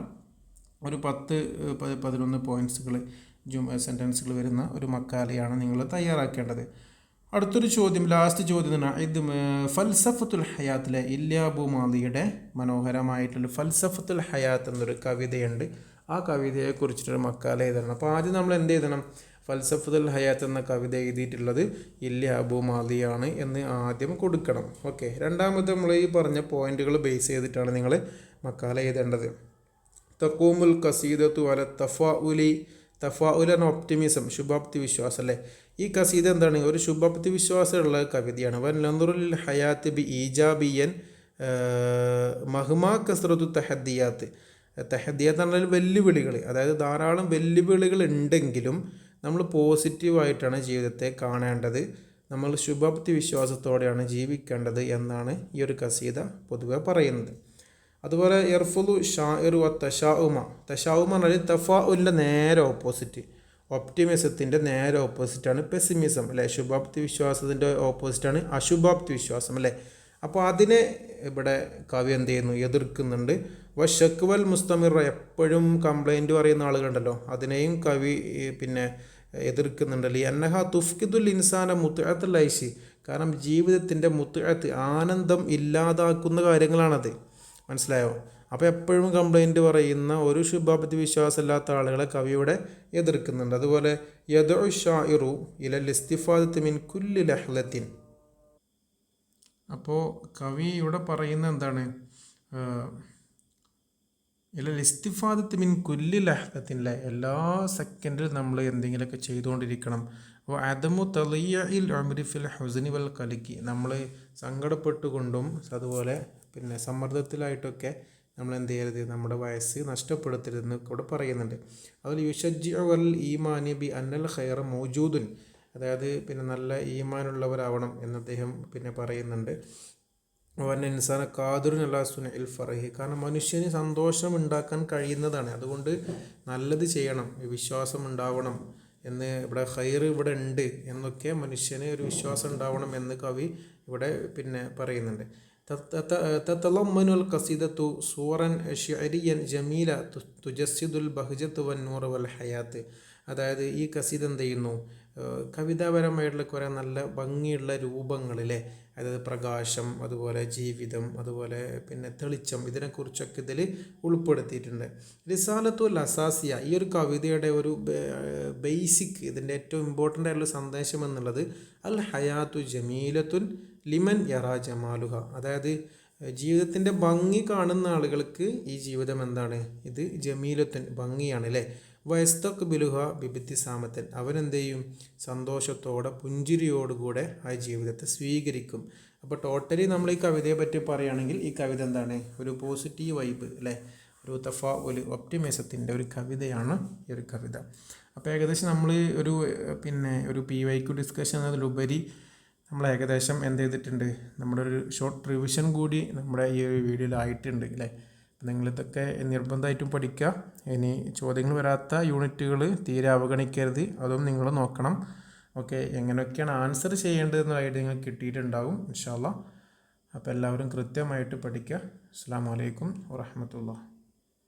ഒരു 10-11 പോയിൻറ്റ്സുകൾ സെൻറ്റൻസുകൾ വരുന്ന ഒരു മക്കാലയാണ് നിങ്ങൾ തയ്യാറാക്കേണ്ടത്. അടുത്തൊരു ചോദ്യം, ലാസ്റ്റ് ചോദ്യം തന്നെ, ഇത് ഫൽസഫത്തുൽ ഹയാത്തിലെ ഇല്യാബു മാലിയുടെ മനോഹരമായിട്ടുള്ള ഫൽസഫത്തുൽ ഹയാത്ത് എന്നൊരു കവിതയുണ്ട്. ആ കവിതയെക്കുറിച്ചിട്ടൊരു മക്കാല എഴുതണം. അപ്പോൾ ആദ്യം നമ്മൾ എന്ത് എഴുതണം? ഫൽസഫത്തുൽ ഹയാത്ത് എന്ന കവിത എഴുതിയിട്ടുള്ളത് ഇല്യാബു മാലിയാണ് എന്ന് ആദ്യം കൊടുക്കണം. ഓക്കെ. രണ്ടാമത്തെ നമ്മൾ ഈ പറഞ്ഞ പോയിന്റുകൾ ബേസ് ചെയ്തിട്ടാണ് നിങ്ങൾ മക്കാല എഴുതേണ്ടത്. തഖൂമുൽ ഖസീദത്തു അല തഫാഉലൻ ഓപ്റ്റിമിസം, ശുഭാപ്തി വിശ്വാസം അല്ലേ. ഈ ഖസീദ എന്താണ്? ഒരു ശുഭാപ്തി വിശ്വാസമുള്ള കവിതയാണ്. വൻ നന്ദുറുൽ ഹയാത്ത് ബി ഈജാബിയൻ മഹ്മാ കസ്റത്തു തഹദിയാത്ത് എന്ന് പറഞ്ഞാൽ വെല്ലുവിളികൾ, അതായത് ധാരാളം വെല്ലുവിളികൾ ഉണ്ടെങ്കിലും നമ്മൾ പോസിറ്റീവായിട്ടാണ് ജീവിതത്തെ കാണേണ്ടത്, നമ്മൾ ശുഭാപ്തി വിശ്വാസത്തോടെയാണ് ജീവിക്കേണ്ടത് എന്നാണ് ഈ ഒരു ഖസീദ പൊതുവെ പറയുന്നത്. അതുപോലെ എർഫുദു ഷാഇറു തഷാഉമ പറഞ്ഞാൽ തഫാഉലിൻ്റെ നേരെ ഓപ്പോസിറ്റ്, ഒപ്റ്റിമിസത്തിൻ്റെ നേരെ ഓപ്പോസിറ്റാണ് പെസിമിസം അല്ലേ. ശുഭാപ്തി വിശ്വാസത്തിൻ്റെ ഓപ്പോസിറ്റാണ് അശുഭാപ്തി വിശ്വാസം അല്ലേ. അപ്പോൾ അതിനെ ഇവിടെ കവി എന്ത് ചെയ്യുന്നു? എതിർക്കുന്നുണ്ട്. ഷക്വൽ മുസ്തമിർ, എപ്പോഴും കംപ്ലൈൻറ്റ് പറയുന്ന ആളുകളുണ്ടല്ലോ, അതിനെയും കവി പിന്നെ എതിർക്കുന്നുണ്ടല്ലോ. അന്നഹ തുഫ്കിദുൽ ഇൻസാന മുത്അത്തുൽ ഐശി, കാരണം ജീവിതത്തിൻ്റെ മുത്അത്ത്, ആനന്ദം ഇല്ലാതാക്കുന്ന കാര്യങ്ങളാണത്. മനസ്സിലായോ? അപ്പോൾ എപ്പോഴും കംപ്ലൈൻറ്റ് പറയുന്ന ഒരു ശുഭാപ്തി വിശ്വാസമില്ലാത്ത ആളുകളെ കവിയുടെ എതിർക്കുന്നുണ്ട്. അതുപോലെ യദഉ ഷാഇറു ഇലൽ ഇസ്തിഫാദത്തി മിൻ കുല്ലി ലഹ്ലത്തിൻ, അപ്പോൾ കവി ഇവിടെ പറയുന്ന എന്താണ്? ഇലൽ ഇസ്തിഫാദത്തി മിൻ കുല്ലി ലഹ്ലത്തിൻ അല്ലേ, എല്ലാ സെക്കൻഡിലും നമ്മൾ എന്തെങ്കിലുമൊക്കെ ചെയ്തുകൊണ്ടിരിക്കണം. അപ്പോൾ അദമു തളിയഇൽ ഉംരി ഫിൽ ഹുസ്നി വൽ ഖലിഖി, നമ്മൾ സങ്കടപ്പെട്ടുകൊണ്ടും അതുപോലെ പിന്നെ സമ്മർദ്ദത്തിലായിട്ടൊക്കെ നമ്മൾ എന്ത് ചെയ്യരുത്? നമ്മുടെ വയസ്സ് നഷ്ടപ്പെടുത്തരുതെന്ന് കൂടെ പറയുന്നുണ്ട്. അതിൽ യുഷജ്ജിഉ വൽ ഈമാനി ബി അന്നൽ ഖൈറ മൗജൂദുൻ, അതായത് പിന്നെ നല്ല ഈമാനുള്ളവരാവണം എന്ന് അദ്ദേഹം പിന്നെ പറയുന്നുണ്ട്. വൻ ഇൻസാന ഖാദിറുൻ അലാ സുനഇൽ ഫറഹി, കാരണം മനുഷ്യന് സന്തോഷം ഉണ്ടാക്കാൻ കഴിയുന്നതാണ്, അതുകൊണ്ട് നല്ലത് ചെയ്യണം, വിശ്വാസം ഉണ്ടാവണം എന്ന്, ഇവിടെ ഖൈർ ഇവിടെ ഉണ്ട് എന്നൊക്കെ മനുഷ്യന് ഒരു വിശ്വാസം ഉണ്ടാവണം എന്ന് കവി ഇവിടെ പിന്നെ പറയുന്നുണ്ട്. തതളമ്മനുൽ ഖസീദത്തു സൂറൻ ഷിഅരിയൻ ജമീല തുജസ്സിദുൽ ബഹ്ജത്ത് വൻ നൂർ വൽ ഹയാത്ത്, അതായത് ഈ ഖസീദ എന്ത് ചെയ്യുന്നു? കവിതാപരമായിട്ടുള്ള കുറേ നല്ല ഭംഗിയുള്ള രൂപങ്ങളിലെ, അതായത് പ്രകാശം, അതുപോലെ ജീവിതം, അതുപോലെ പിന്നെ തെളിച്ചം, ഇതിനെക്കുറിച്ചൊക്കെ ഇതിൽ ഉൾപ്പെടുത്തിയിട്ടുണ്ട്. റിസാലത്തുൽ അസാസിയ, ഈ ഒരു കവിതയുടെ ഒരു ബേസിക്, ഇതിൻ്റെ ഏറ്റവും ഇമ്പോർട്ടൻ്റ് ആയിട്ടുള്ള സന്ദേശം എന്നുള്ളത് അൽ ഹയാത്തു ജമീലത്തുൻ ലിമൻ യറാ ജമാലുഹ, അതായത് ജീവിതത്തിൻ്റെ ഭംഗി കാണുന്ന ആളുകൾക്ക് ഈ ജീവിതം എന്താണ്? ഇത് ജമീലത്തുൻ, ഭംഗിയാണ് അല്ലേ. വയസ്തക് ബിലുഹ ബിബിത്തിസാമത്തൻ, അവനെന്ത് ചെയ്യും? സന്തോഷത്തോടെ പുഞ്ചിരിയോടുകൂടെ ആ ജീവിതത്തെ സ്വീകരിക്കും. അപ്പോൾ ടോട്ടലി നമ്മൾ ഈ കവിതയെ പറ്റി പറയുകയാണെങ്കിൽ ഈ കവിത എന്താണ്? ഒരു പോസിറ്റീവ് വൈബ് അല്ലേ, ഒരു തഫാഉൽ ഒപ്റ്റിമിസത്തിൻ്റെ ഒരു കവിതയാണ് ഈ ഒരു കവിത. അപ്പോൾ ഏകദേശം നമ്മൾ ഒരു PYQ ഡിസ്കഷൻ എന്നതിലുപരി നമ്മൾ ഏകദേശം എന്ത് ചെയ്തിട്ടുണ്ട്? നമ്മുടെ ഒരു ഷോർട്ട് റിവിഷൻ കൂടി നമ്മുടെ ഈ ഒരു വീഡിയോയിലായിട്ടുണ്ട് അല്ലേ. നിങ്ങളിതൊക്കെ നിർബന്ധമായിട്ടും പഠിക്കുക. ഇനി ചോദ്യങ്ങൾ വരാത്ത യൂണിറ്റുകൾ തീരെ അവഗണിക്കരുത്, അതും നിങ്ങൾ നോക്കണം. ഓക്കെ, എങ്ങനെയൊക്കെയാണ് ആൻസർ ചെയ്യേണ്ടതെന്ന ഐഡിയ നിങ്ങൾക്ക് കിട്ടിയിട്ടുണ്ടാകും ഇൻഷാ അല്ലാഹ്. അപ്പോൾ എല്ലാവരും കൃത്യമായിട്ട് പഠിക്കുക. അസ്സലാമു അലൈക്കും വറഹ്മത്തുള്ളാഹി.